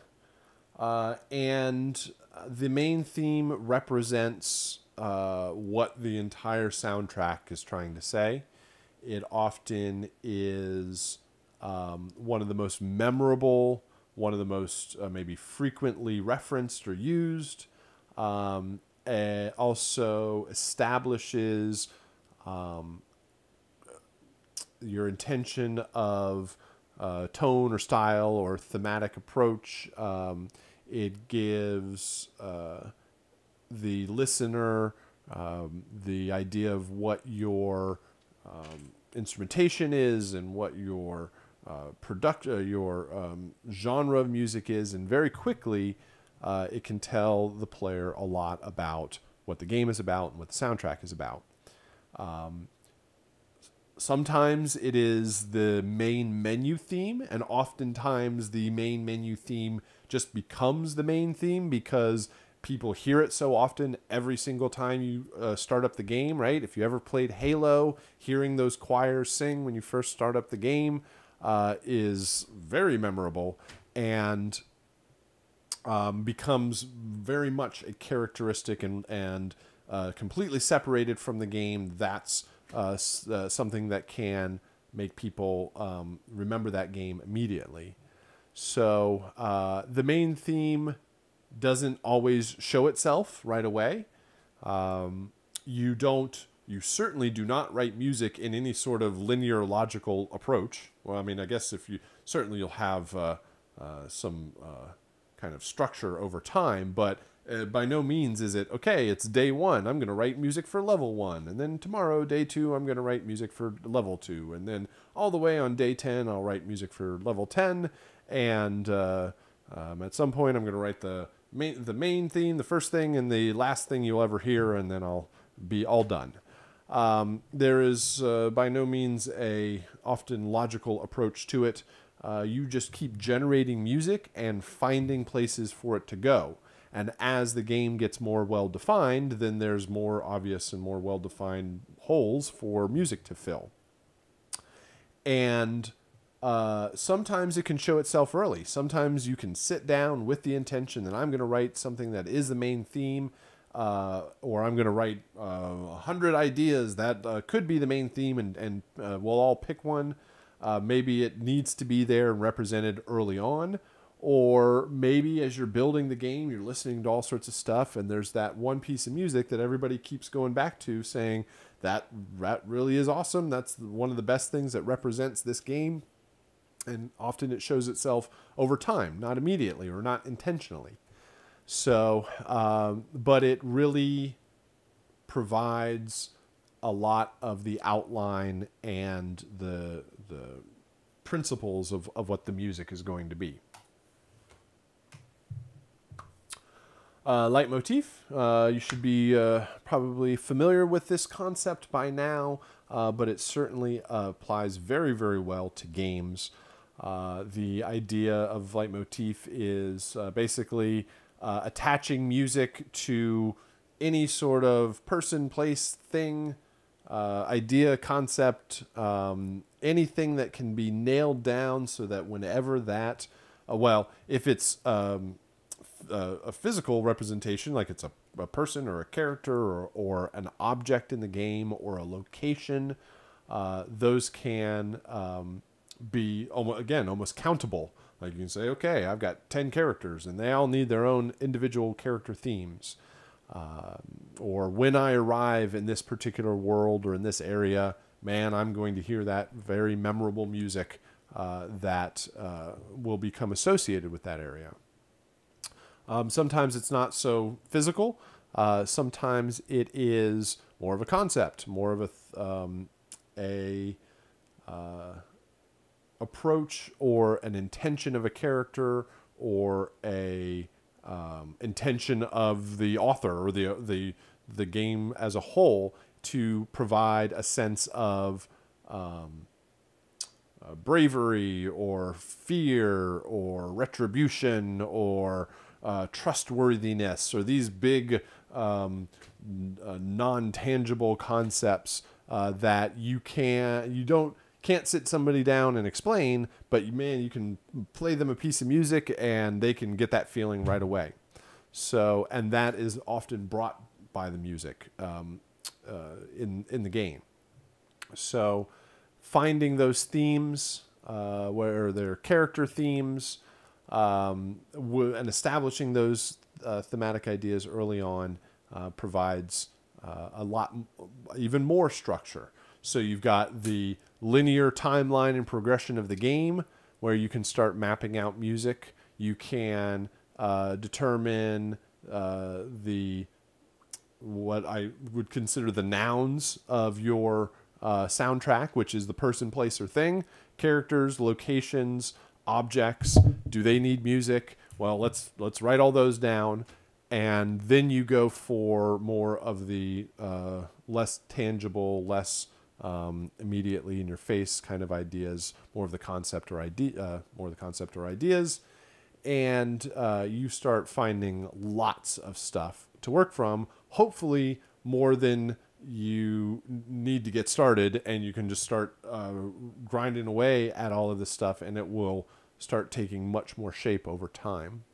A: and the main theme represents what the entire soundtrack is trying to say. It often is one of the most memorable, one of the most maybe frequently referenced or used. Also establishes your intention of tone or style or thematic approach. It gives the listener the idea of what your instrumentation is and what your genre of music is, and very quickly it can tell the player a lot about what the game is about and what the soundtrack is about. Sometimes it is the main menu theme, and oftentimes the main menu theme just becomes the main theme because people hear it so often every single time you start up the game, right? If you ever played Halo, hearing those choirs sing when you first start up the game is very memorable and becomes very much a characteristic and completely separated from the game. That's something that can make people remember that game immediately. So the main theme doesn't always show itself right away. You certainly do not write music in any sort of linear logical approach. Well, I mean, I guess you'll have some kind of structure over time, but by no means is it, okay, it's day one, I'm going to write music for level 1, and then tomorrow, day 2, I'm going to write music for level 2, and then all the way on day 10, I'll write music for level 10, and at some point, I'm going to write the main theme, the first thing, and the last thing you'll ever hear, and then I'll be all done. There is by no means a often logical approach to it. You just keep generating music and finding places for it to go. And as the game gets more well-defined, then there's more obvious and more well-defined holes for music to fill. And sometimes it can show itself early. Sometimes you can sit down with the intention that I'm going to write something that is the main theme, or I'm going to write 100 ideas that could be the main theme, and we'll all pick one. Maybe it needs to be there and represented early on, or maybe as you're building the game, you're listening to all sorts of stuff, and there's that one piece of music that everybody keeps going back to, saying that really is awesome. That's one of the best things that represents this game. And often it shows itself over time, not immediately or not intentionally. So, but it really provides a lot of the outline and the principles of what the music is going to be. Leitmotif. You should be probably familiar with this concept by now, but it certainly applies very, very well to games. The idea of leitmotif is basically attaching music to any sort of person, place, thing, idea, concept, anything that can be nailed down so that whenever that, if it's a physical representation, like it's a person or a character or an object in the game or a location, those can be, almost countable. Like you can say, okay, I've got 10 characters and they all need their own individual character themes. Or when I arrive in this particular world or in this area, man, I'm going to hear that very memorable music that will become associated with that area. Sometimes it's not so physical. Sometimes it is more of a concept, more of a approach or an intention of a character or a intention of the author or the game as a whole to provide a sense of bravery or fear or retribution or trustworthiness, or these big non-tangible concepts that you can't sit somebody down and explain, but you can play them a piece of music and they can get that feeling right away. So, and that is often brought by the music in the game. So, finding those themes, where they're character themes, and establishing those thematic ideas early on provides a lot, even more structure. So you've got the linear timeline and progression of the game, where you can start mapping out music. You can determine what I would consider the nouns of your soundtrack, which is the person, place, or thing, characters, locations, objects. Do they need music? Well, let's write all those down, and then you go for more of the less tangible, less immediately in your face kind of ideas, more of the concept or ideas, and you start finding lots of stuff to work from. Hopefully, more than you need to get started, and you can just start grinding away at all of this stuff, and it will start taking much more shape over time.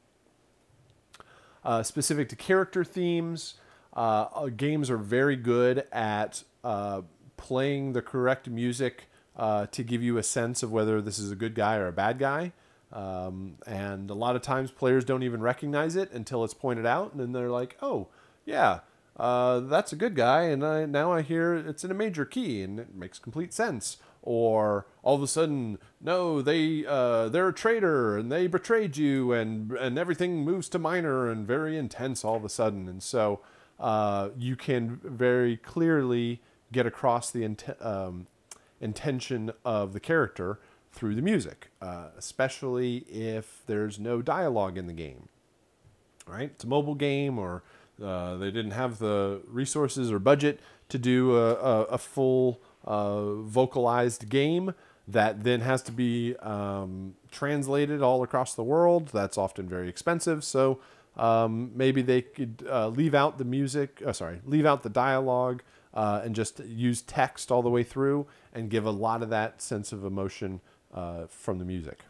A: Specific to character themes, games are very good at playing the correct music to give you a sense of whether this is a good guy or a bad guy. And a lot of times players don't even recognize it until it's pointed out, and then they're like, oh, yeah, that's a good guy, and now I hear it's in a major key, and it makes complete sense. Or all of a sudden, no, they're a traitor, and they betrayed you, and everything moves to minor and very intense all of a sudden. And so you can very clearly get across the intention of the character through the music, especially if there's no dialogue in the game. Right? It's a mobile game, or they didn't have the resources or budget to do a full vocalized game that then has to be translated all across the world. That's often very expensive. So maybe they could leave out the leave out the dialogue and just use text all the way through and give a lot of that sense of emotion from the music.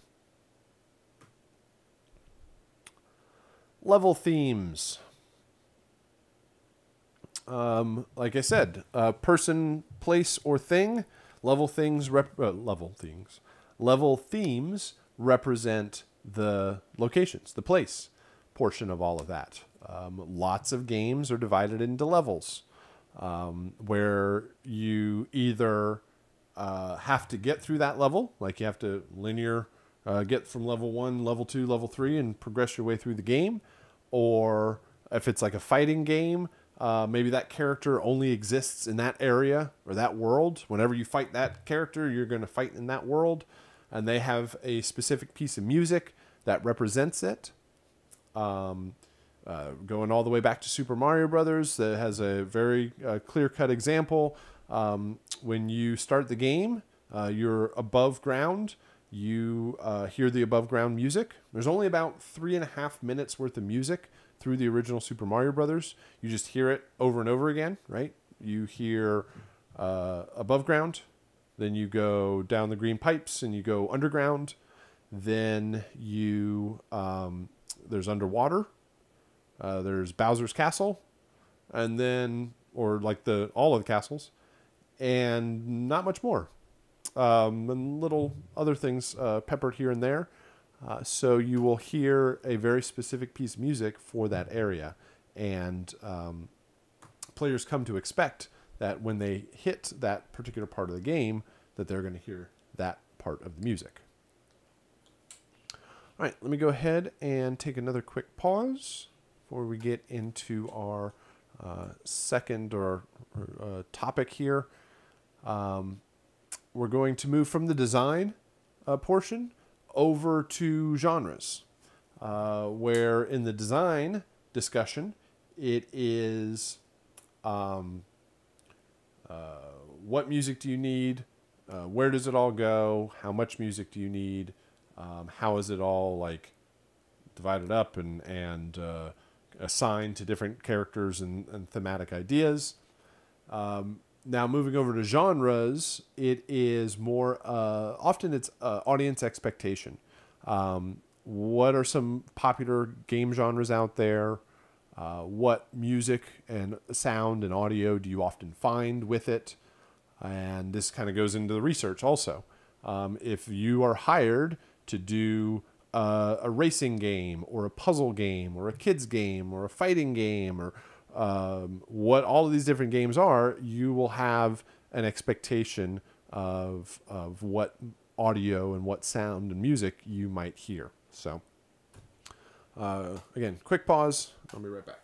A: Level themes. Like I said, person, place, or thing. Level themes represent the locations, the place portion of all of that. Lots of games are divided into levels, where you either have to get through that level, like you have to linear get from level 1, level 2, level 3, and progress your way through the game. Or if it's like a fighting game, maybe that character only exists in that area or that world. Whenever you fight that character, you're going to fight in that world, and they have a specific piece of music that represents it. Going all the way back to Super Mario Brothers, that has a very clear-cut example. When you start the game, you're above ground. You hear the above ground music. There's only about 3.5 minutes worth of music through the original Super Mario Brothers. You just hear it over and over again, right? You hear above ground, then you go down the green pipes and you go underground. Then you there's underwater. There's Bowser's Castle, and then all of the castles, and not much more. And little other things peppered here and there. So you will hear a very specific piece of music for that area. And players come to expect that when they hit that particular part of the game, that they're going to hear that part of the music. All right, let me go ahead and take another quick pause before we get into our second or topic here. we're going to move from the design portion over to genres, where in the design discussion, it is what music do you need, where does it all go, how much music do you need, how is it all like divided up and assigned to different characters and thematic ideas. Now moving over to genres, it is more often it's audience expectation. What are some popular game genres out there? What music and sound and audio do you often find with it? And this kind of goes into the research also. If you are hired to do a racing game or a puzzle game or a kids game or a fighting game or what all of these different games are, you will have an expectation of what audio and what sound and music you might hear. So again, quick pause. I'll be right back.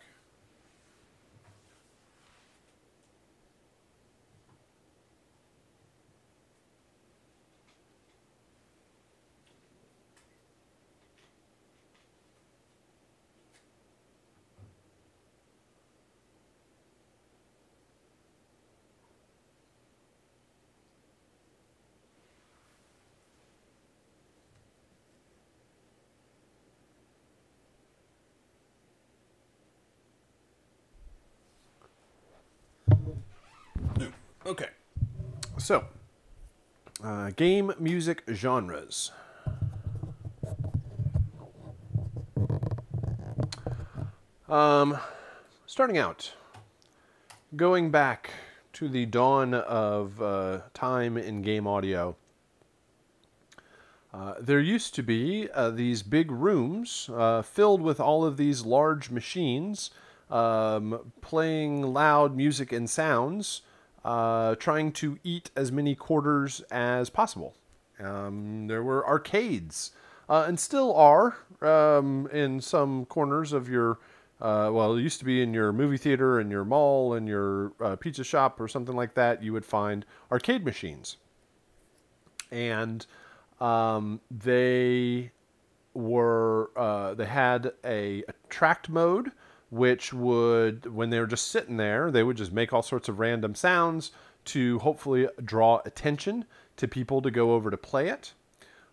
A: Okay, so game music genres. Starting out, going back to the dawn of time in game audio, there used to be these big rooms filled with all of these large machines playing loud music and sounds, trying to eat as many quarters as possible. There were arcades, and still are in some corners of your, well, it used to be in your movie theater, in your mall, in your pizza shop or something like that, you would find arcade machines. And they had a attract mode, which would, when they were just sitting there, they would just make all sorts of random sounds to hopefully draw attention to people to go over to play it.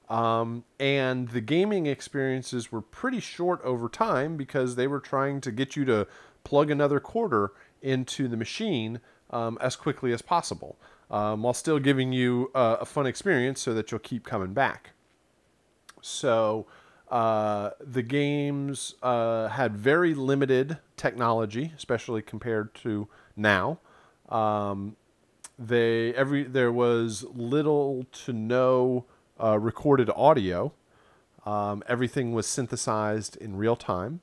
A: And the gaming experiences were pretty short over time because they were trying to get you to plug another quarter into the machine as quickly as possible, while still giving you a fun experience so that you'll keep coming back. So the games had very limited technology, especially compared to now. There was little to no recorded audio. Everything was synthesized in real time,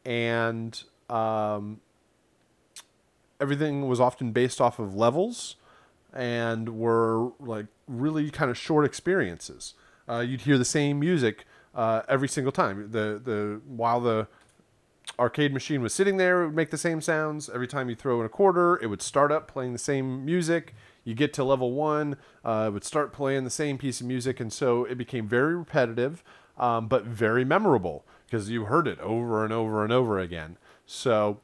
A: and everything was often based off of levels and were like really kind of short experiences. You'd hear the same music every single time. While the arcade machine was sitting there, it would make the same sounds. Every time you throw in a quarter, it would start up playing the same music. You get to level 1, it would start playing the same piece of music, and so it became very repetitive, but very memorable because you heard it over and over and over again. So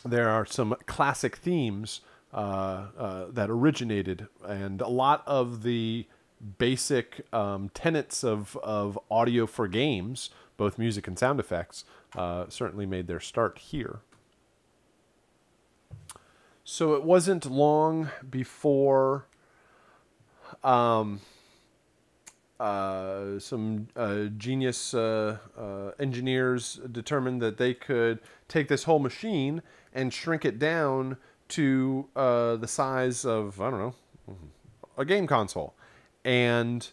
A: there are some classic themes that originated, and a lot of the basic tenets of audio for games, both music and sound effects, certainly made their start here. So it wasn't long before some genius engineers determined that they could take this whole machine and shrink it down to the size of, I don't know, a game console. And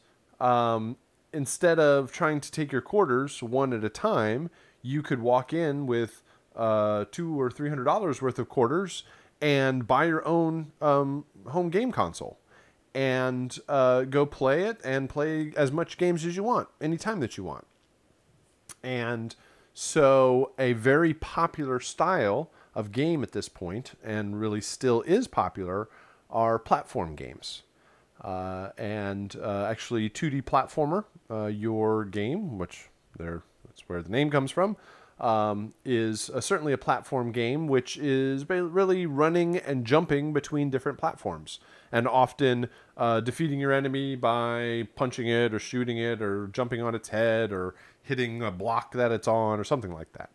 A: instead of trying to take your quarters one at a time, you could walk in with $200 or $300 worth of quarters and buy your own home game console and go play it and play as much games as you want, anytime that you want. And so a very popular style of game at this point, and really still is popular, are platform games. and actually 2D platformer. Your game, that's where the name comes from, is certainly a platform game, which is really running and jumping between different platforms, and often defeating your enemy by punching it or shooting it or jumping on its head or hitting a block that it's on or something like that.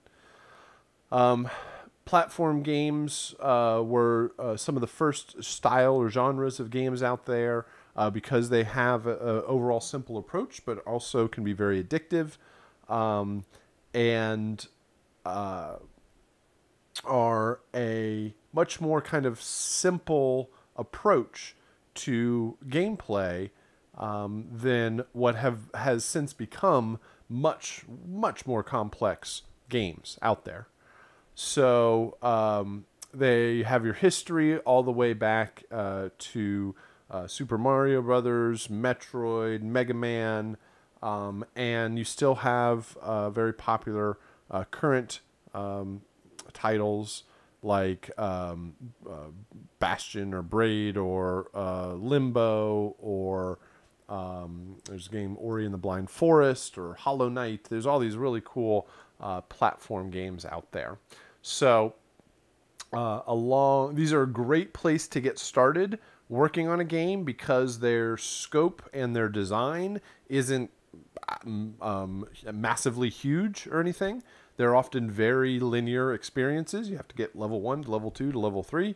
A: Platform games were some of the first style or genres of games out there because they have an overall simple approach, but also can be very addictive, and are a much more kind of simple approach to gameplay than what has since become much more complex games out there. So they have your history all the way back to Super Mario Brothers, Metroid, Mega Man, and you still have very popular current titles like Bastion or Braid or Limbo, or there's a game Ori and the Blind Forest or Hollow Knight. There's all these really cool platform games out there. So these are a great place to get started working on a game because their scope and their design isn't massively huge or anything. They're often very linear experiences. You have to get level 1 to level 2 to level 3.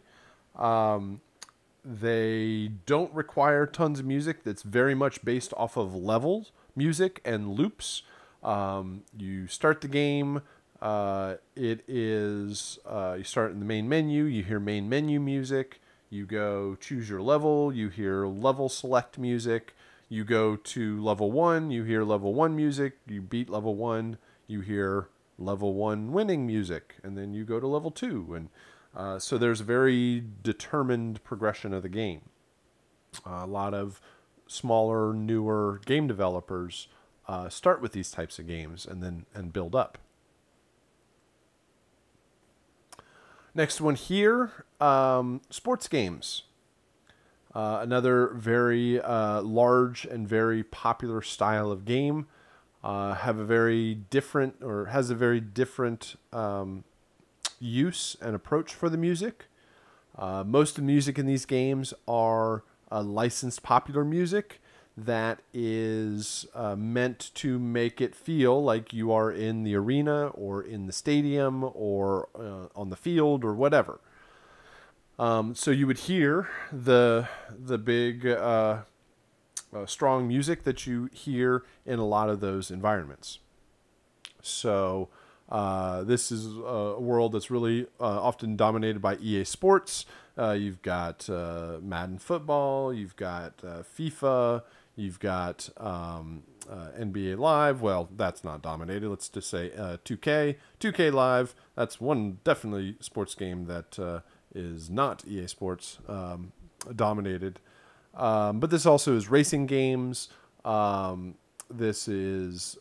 A: They don't require tons of music. That's very much based off of levels, music, and loops. You start the game. You start in the main menu. You hear main menu music. You go choose your level. You hear level select music. You go to level 1. You hear level 1 music. You beat level 1. You hear level 1 winning music. And then you go to level 2. And so there's a very determined progression of the game. A lot of smaller, newer game developers start with these types of games and build up. Next one here, sports games. Another very large and very popular style of game. Has a very different use and approach for the music. Most of the music in these games are licensed popular music that is meant to make it feel like you are in the arena or in the stadium or on the field or whatever. So you would hear the big strong music that you hear in a lot of those environments. So this is a world that's really often dominated by EA Sports. You've got Madden Football, you've got FIFA, you've got NBA Live. Well, that's not dominated. Let's just say 2K. 2K Live, that's one definitely sports game that is not EA Sports dominated. But this also is racing games. This is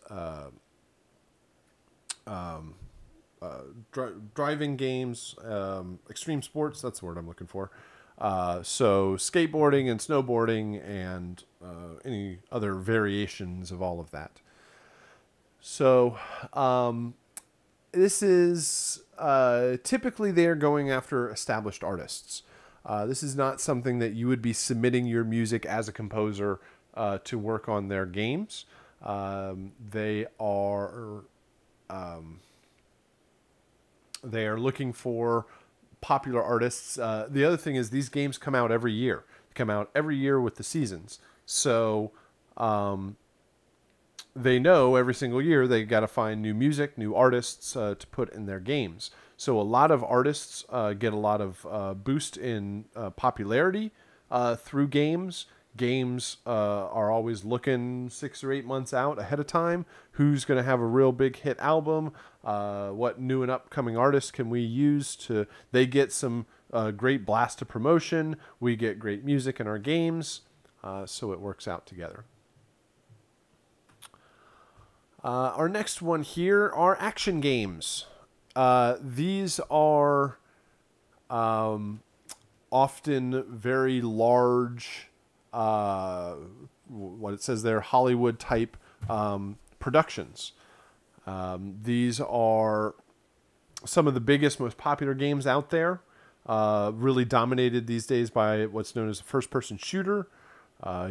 A: driving games, extreme sports, that's the word I'm looking for. So skateboarding and snowboarding and any other variations of all of that. So this is typically they're going after established artists. This is not something that you would be submitting your music as a composer to work on their games. They are looking for popular artists. The other thing is these games come out every year. They come out every year with the seasons. So they know every single year they got to find new music, new artists to put in their games. So a lot of artists get a lot of boost in popularity through games. Games are always looking 6 or 8 months out ahead of time. Who's going to have a real big hit album? What new and upcoming artists can we use to? They get some great blast of promotion. We get great music in our games, so it works out together. Our next one here are action games. These are often very large what it says there, Hollywood type productions. These are some of the biggest, most popular games out there, really dominated these days by what's known as a first-person shooter.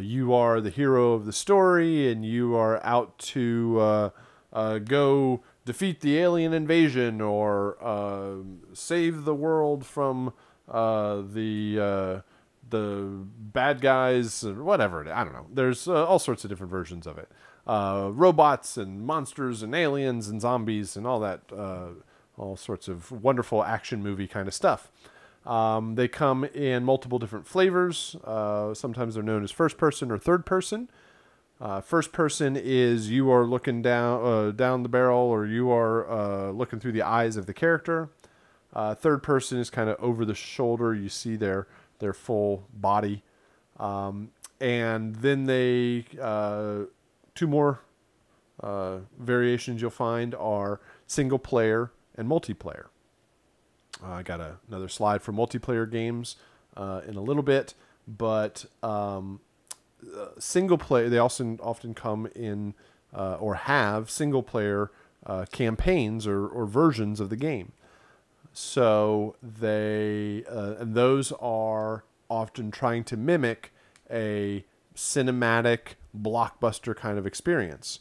A: You are the hero of the story, and you are out to go defeat the alien invasion or save the world from the bad guys or whatever. I don't know. There's all sorts of different versions of it. Robots and monsters and aliens and zombies and all that, all sorts of wonderful action movie kind of stuff. They come in multiple different flavors. Sometimes they're known as first person or third person. First person is you are looking down the barrel, or you are looking through the eyes of the character. Third person is kind of over the shoulder. You see their full body. And then they two more variations you'll find are single player and multiplayer. I got another slide for multiplayer games in a little bit, but single player, they also often come in or have single player campaigns or versions of the game. So and those are often trying to mimic a cinematic blockbuster kind of experience.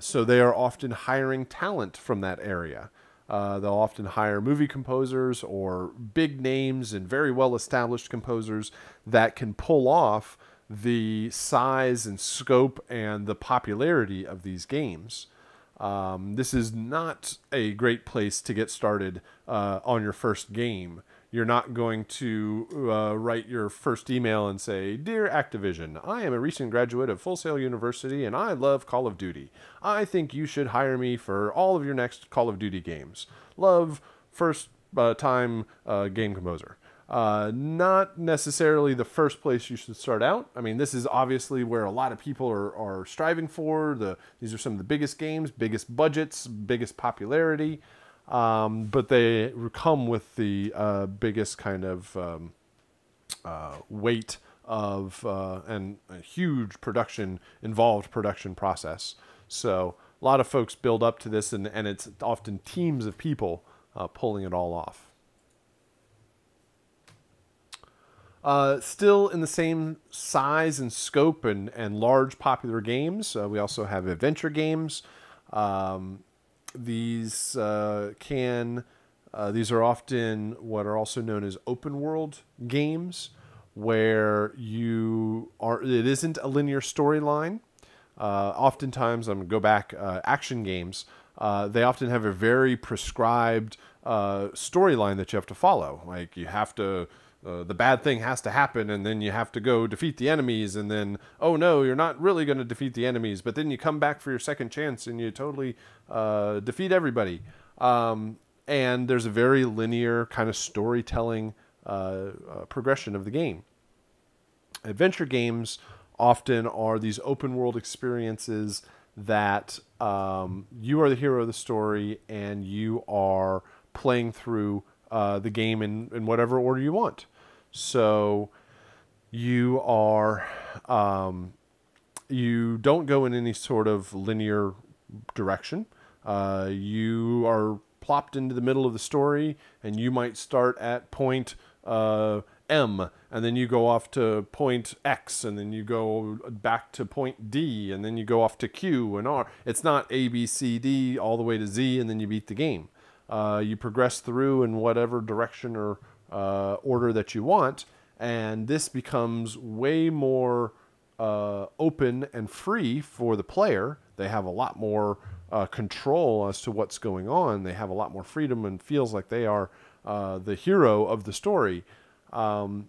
A: So they are often hiring talent from that area. They'll often hire movie composers or big names and very well-established composers that can pull off the size and scope and the popularity of these games. This is not a great place to get started on your first game. You're not going to write your first email and say, "Dear Activision, I am a recent graduate of Full Sail University and I love Call of Duty. I think you should hire me for all of your next Call of Duty games. Love, first time game composer." Not necessarily the first place you should start out. I mean, this is obviously where a lot of people are striving for. These are some of the biggest games, biggest budgets, biggest popularity. But they come with the biggest kind of weight of and a huge involved production process. So a lot of folks build up to this, and it's often teams of people pulling it all off. Still in the same size and scope and large popular games, we also have adventure games. These are often what are also known as open world games, where it isn't a linear storyline. Oftentimes, I'm going to go back, action games, they often have a very prescribed storyline that you have to follow. Like you have to, the bad thing has to happen, and then you have to go defeat the enemies, and then, oh no, you're not really going to defeat the enemies, but then you come back for your second chance and you totally defeat everybody. And there's a very linear kind of storytelling progression of the game. Adventure games often are these open world experiences that you are the hero of the story and you are playing through the game in whatever order you want. So you are you don't go in any sort of linear direction. You are plopped into the middle of the story, and you might start at point M, and then you go off to point X, and then you go back to point D, and then you go off to Q and R. It's not A, B, C, D all the way to Z, and then you beat the game. You progress through in whatever direction or order that you want, and this becomes way more open and free for the player. They have a lot more control as to what's going on. They have a lot more freedom and feels like they are the hero of the story. But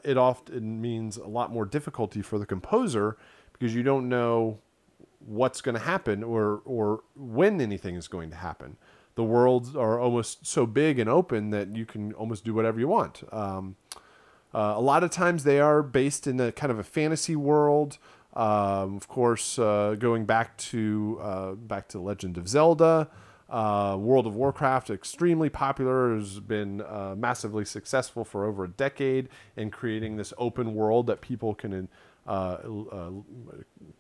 A: it often means a lot more difficulty for the composer because you don't know what's going to happen or when anything is going to happen. The worlds are almost so big and open that you can almost do whatever you want. A lot of times they are based in a kind of a fantasy world. Of course, going back to Legend of Zelda, World of Warcraft, extremely popular, has been massively successful for over a decade in creating this open world that people can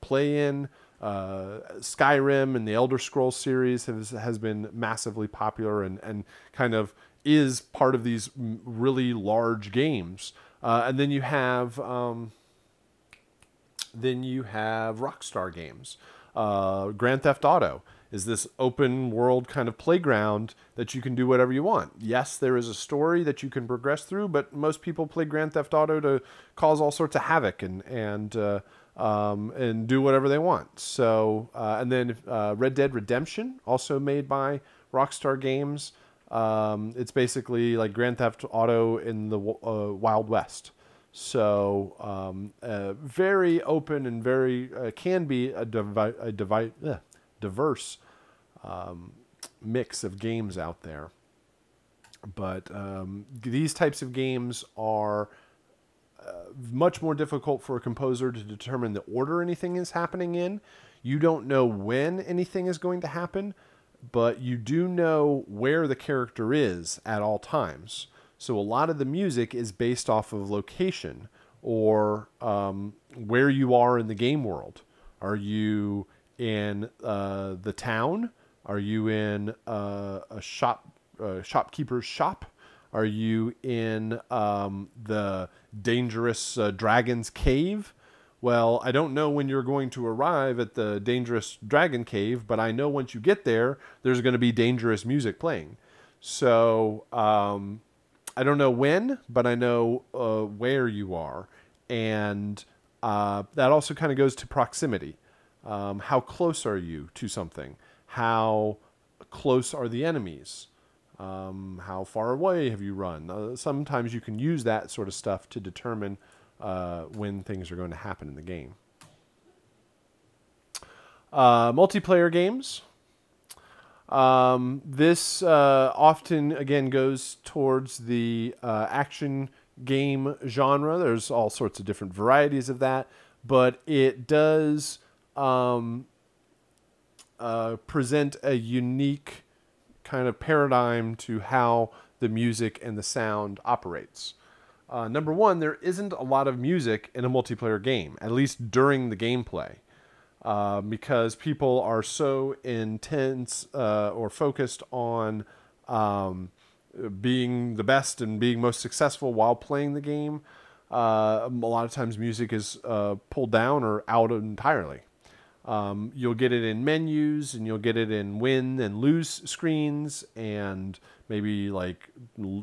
A: play in. Skyrim and the Elder Scrolls series has been massively popular and kind of is part of these really large games. And then you have Rockstar games. Grand Theft Auto is this open world kind of playground that you can do whatever you want. Yes, there is a story that you can progress through, but most people play Grand Theft Auto to cause all sorts of havoc and do whatever they want. So, and then Red Dead Redemption, also made by Rockstar Games. It's basically like Grand Theft Auto in the Wild West. So very open and very can be a diverse mix of games out there. But these types of games are much more difficult for a composer to determine the order anything is happening in. You don't know when anything is going to happen, but you do know where the character is at all times. So a lot of the music is based off of location or where you are in the game world. Are you in the town? Are you in a shopkeeper's shop? Are you in the dangerous dragon's cave? Well, I don't know when you're going to arrive at the dangerous dragon cave, but I know once you get there, there's going to be dangerous music playing. So I don't know when, but I know where you are. And that also kind of goes to proximity. How close are you to something? How close are the enemies? How far away have you run? Sometimes you can use that sort of stuff to determine when things are going to happen in the game. Multiplayer games. This often, again, goes towards the action game genre. There's all sorts of different varieties of that, but it does present a unique kind of paradigm to how the music and the sound operates. Number one, there isn't a lot of music in a multiplayer game, at least during the gameplay, because people are so intense or focused on being the best and being most successful while playing the game. A lot of times music is pulled down or out entirely. You'll get it in menus, and you'll get it in win and lose screens, and maybe like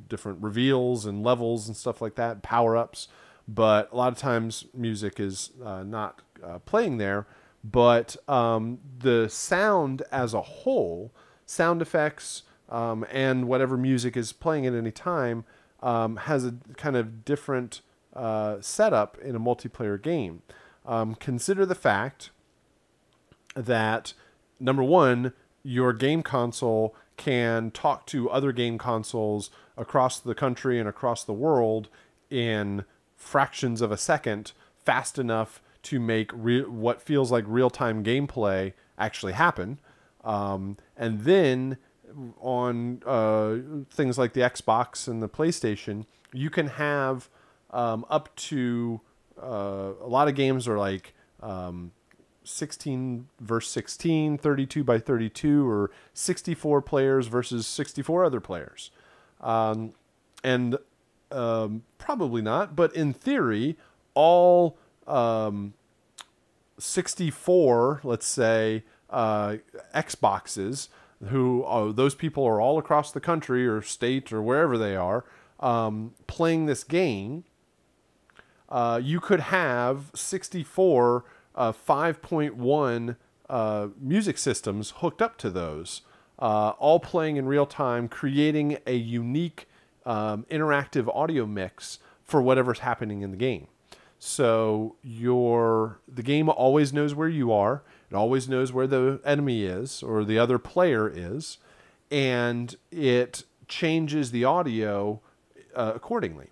A: different reveals and levels and stuff like that, power-ups. But a lot of times music is not playing there. But the sound as a whole, sound effects and whatever music is playing at any time has a kind of different setup in a multiplayer game. Consider the fact that, number one, your game console can talk to other game consoles across the country and across the world in fractions of a second, fast enough to make what feels like real-time gameplay actually happen. And then on things like the Xbox and the PlayStation, you can have up to a lot of games are like 16 versus 16, 32 by 32, or 64 players versus 64 other players. And probably not, but in theory, all 64, let's say, Xboxes, who those people are all across the country or state or wherever they are, playing this game, you could have 64 5.1 music systems hooked up to those, all playing in real time, creating a unique interactive audio mix for whatever's happening in the game. So the game always knows where you are. It always knows where the enemy is or the other player is, and it changes the audio accordingly.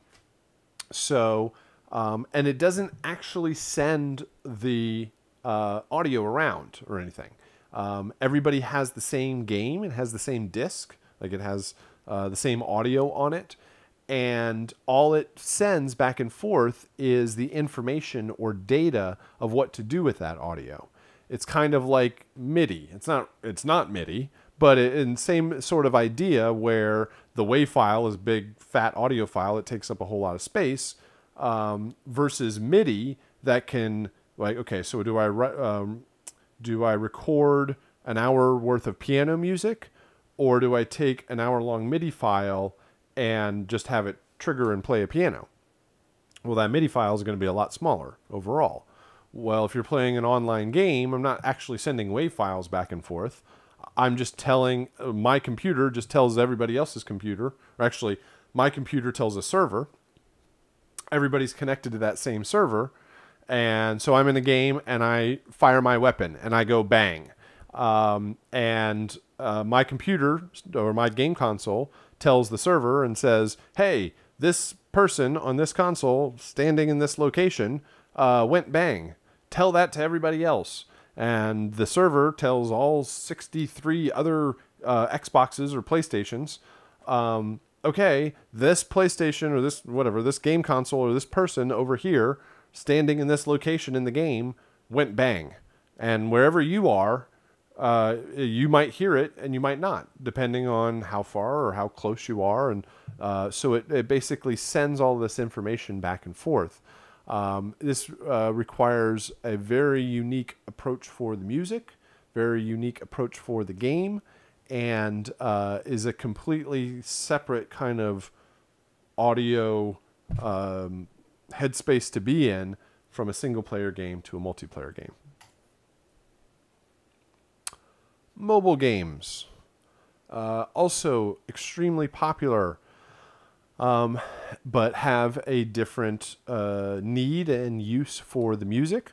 A: So, and it doesn't actually send the audio around or anything. Everybody has the same game. It has the same disc. Like it has the same audio on it. And all it sends back and forth is the information or data of what to do with that audio. It's kind of like MIDI. It's not MIDI, but in the same sort of idea where the WAV file is a big fat audio file. It takes up a whole lot of space versus MIDI that can, like, okay, so do I record an hour worth of piano music, or do I take an hour-long MIDI file and just have it trigger and play a piano? Well, that MIDI file is going to be a lot smaller overall. Well, if you're playing an online game, I'm not actually sending WAV files back and forth. I'm just telling, my computer just tells everybody else's computer, or actually my computer tells a server. Everybody's connected to that same server. And so I'm in a game and I fire my weapon and I go bang. My computer or my game console tells the server and says, hey, this person on this console standing in this location went bang. Tell that to everybody else. And the server tells all 63 other Xboxes or PlayStations, okay, this PlayStation or this whatever, this game console or this person over here standing in this location in the game went bang. And wherever you are, you might hear it and you might not, depending on how far or how close you are. And so it basically sends all this information back and forth. This requires a very unique approach for the music, very unique approach for the game, and is a completely separate kind of audio headspace to be in from a single-player game to a multiplayer game. Mobile games, also extremely popular, but have a different need and use for the music.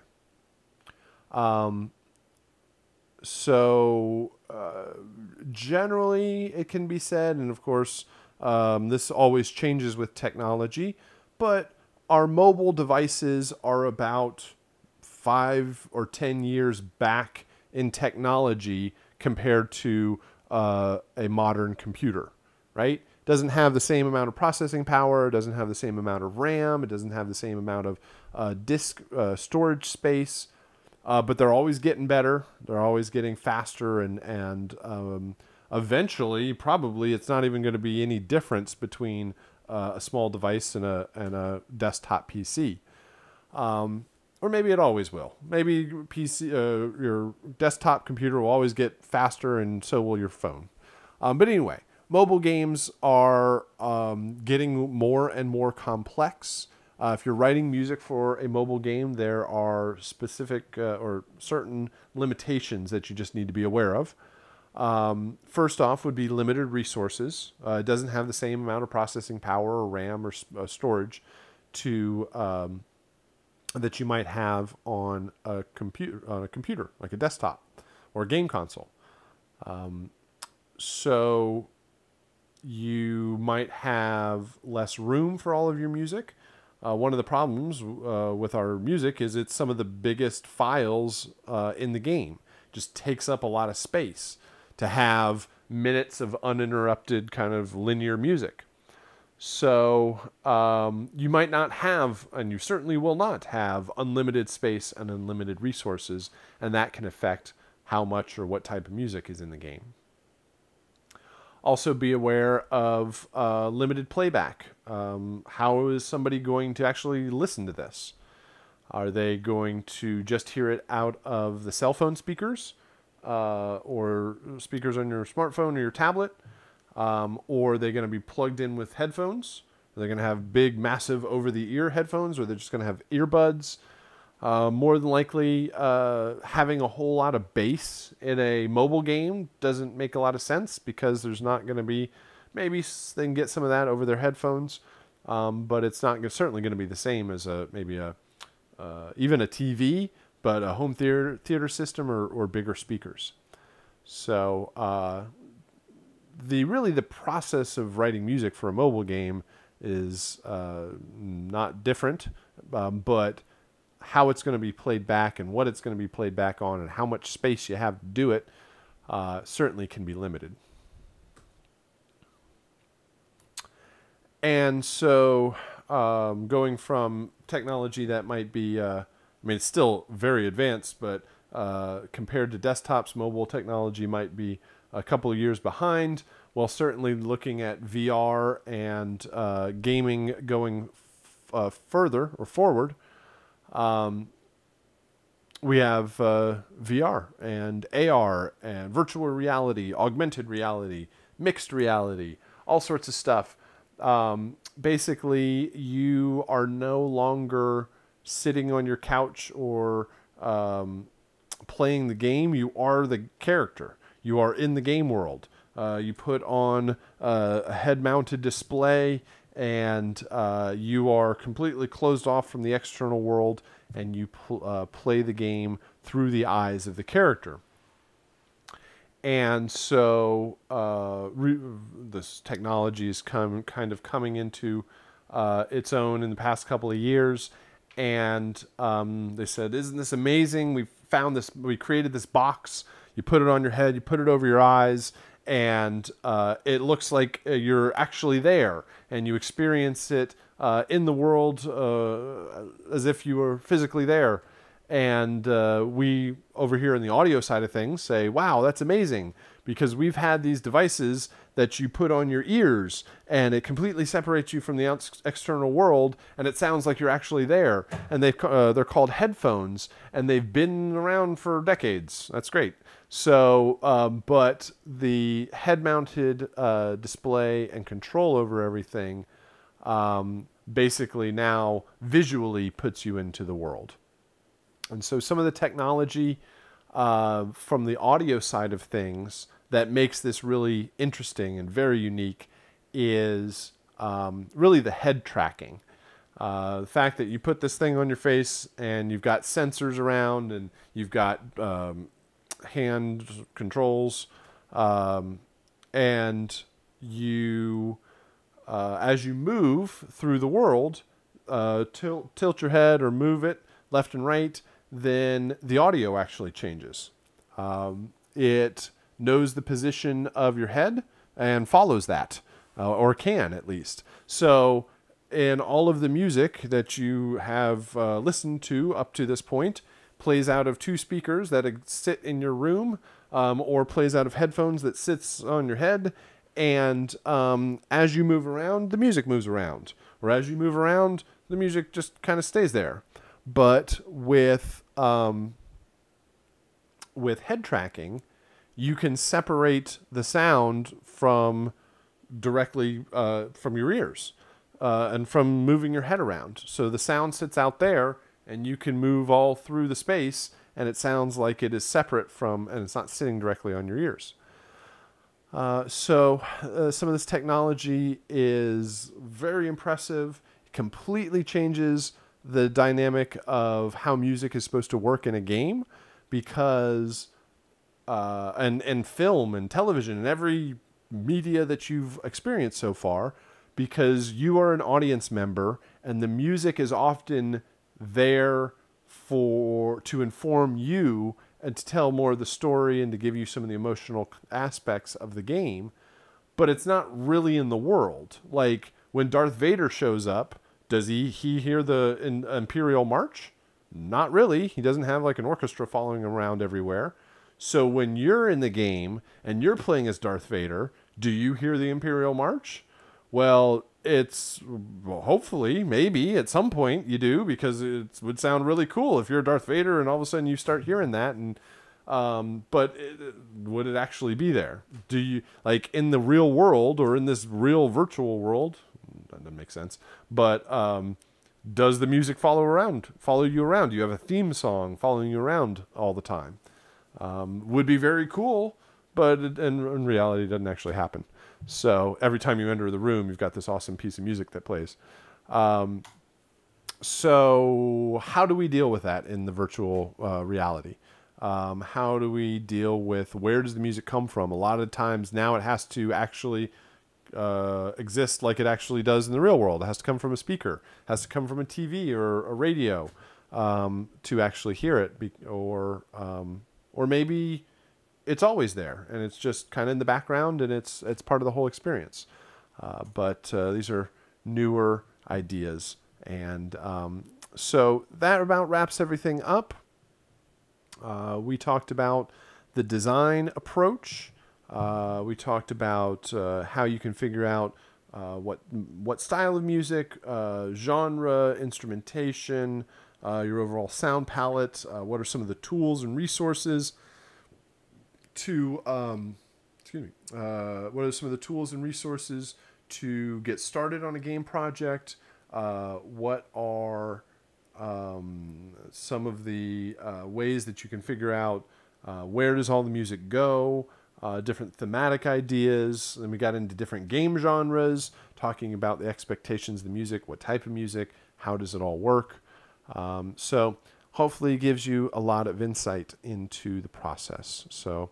A: Generally, it can be said, and of course, this always changes with technology, but our mobile devices are about 5 or 10 years back in technology compared to a modern computer, right? Doesn't have the same amount of processing power, doesn't have the same amount of RAM, it doesn't have the same amount of disk storage space, but they're always getting better. They're always getting faster, and eventually, probably, it's not even going to be any difference between a small device and a desktop PC. Or maybe it always will. Maybe your desktop computer will always get faster, and so will your phone. But anyway, mobile games are getting more and more complex. If you're writing music for a mobile game, there are specific or certain limitations that you just need to be aware of. First off would be limited resources. It doesn't have the same amount of processing power or RAM or storage that you might have on a computer, like a desktop or a game console. So you might have less room for all of your music. One of the problems with our music is it's some of the biggest files in the game. It just takes up a lot of space to have minutes of uninterrupted kind of linear music. So you might not have, and you certainly will not have, unlimited space and unlimited resources, and that can affect how much or what type of music is in the game. Also be aware of limited playback. How is somebody going to actually listen to this? Are they going to just hear it out of the cell phone speakers or speakers on your smartphone or your tablet? Or are they going to be plugged in with headphones? Are they going to have big, massive over-the-ear headphones, or they're just going to have earbuds? More than likely, having a whole lot of bass in a mobile game doesn't make a lot of sense because there's not going to be, maybe they can get some of that over their headphones, but it's not certainly going to be the same as even a TV, but a home theater system or bigger speakers. So the process of writing music for a mobile game is not different, but how it's going to be played back and what it's going to be played back on and how much space you have to do it certainly can be limited. And so going from technology that might be, I mean, it's still very advanced, but compared to desktops, mobile technology might be a couple of years behind. Well, certainly looking at VR and gaming going further or forward, we have VR and AR and virtual reality, augmented reality, mixed reality, all sorts of stuff. Basically, you are no longer sitting on your couch or playing the game. You are the character. You are in the game world. You put on a head-mounted display, and you are completely closed off from the external world, and you play the game through the eyes of the character. And so this technology is kind of coming into its own in the past couple of years. And they said, isn't this amazing? We found this, we created this box. You put it on your head, you put it over your eyes, and it looks like you're actually there. And you experience it in the world as if you were physically there. And we, over here in the audio side of things, say, wow, that's amazing, because we've had these devices that you put on your ears, and it completely separates you from the external world, and it sounds like you're actually there. And they're called headphones, and they've been around for decades. That's great. So, but the head-mounted display and control over everything basically now visually puts you into the world. And so some of the technology from the audio side of things that makes this really interesting and very unique is really the head tracking. The fact that you put this thing on your face and you've got sensors around and you've got hand controls, and you, as you move through the world, tilt your head or move it left and right, then the audio actually changes. It knows the position of your head and follows that, or can at least. So in all of the music that you have listened to up to this point plays out of two speakers that sit in your room, or plays out of headphones that sits on your head. And as you move around, the music moves around. Or as you move around, the music just kind of stays there. But with head tracking, you can separate the sound from directly from your ears and from moving your head around. So the sound sits out there, and you can move all through the space, and it sounds like it is separate from, and it's not sitting directly on your ears. So some of this technology is very impressive. It completely changes the dynamic of how music is supposed to work in a game, because and film and television and every media that you've experienced so far, because you are an audience member and the music is often there to inform you and to tell more of the story and to give you some of the emotional aspects of the game, but it's not really in the world. Like when Darth Vader shows up, does he hear the Imperial March? Not really. He doesn't have like an orchestra following him around everywhere. So when you're in the game and you're playing as Darth Vader, do you hear the Imperial March? Well, hopefully, maybe at some point you do, because it would sound really cool if you're Darth Vader and all of a sudden you start hearing that. And but would it actually be there? Do you, like in the real world or in this real virtual world? That doesn't make sense. But does the music follow you around? Do you have a theme song following you around all the time? Would be very cool, but in reality, it doesn't actually happen. So every time you enter the room, you've got this awesome piece of music that plays. So how do we deal with that in the virtual reality? How do we deal with, where does the music come from? A lot of times now it has to actually exist like it actually does in the real world. It has to come from a speaker. It has to come from a TV or a radio. to actually hear it, or maybe it's always there and it's just kind of in the background and it's part of the whole experience. But these are newer ideas, and so that about wraps everything up. We talked about the design approach. We talked about how you can figure out what style of music, genre, instrumentation, your overall sound palette. What are some of the tools and resources to what are some of the tools and resources to get started on a game project? What are some of the ways that you can figure out where does all the music go? Different thematic ideas. Then we got into different game genres, talking about the expectations of the music, what type of music, how does it all work. So hopefully it gives you a lot of insight into the process. So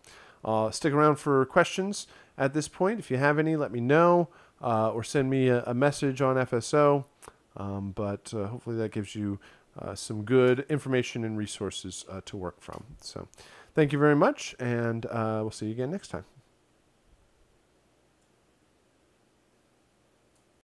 A: stick around for questions at this point. If you have any, let me know, or send me a message on FSO. But hopefully that gives you some good information and resources to work from. So thank you very much, and we'll see you again next time.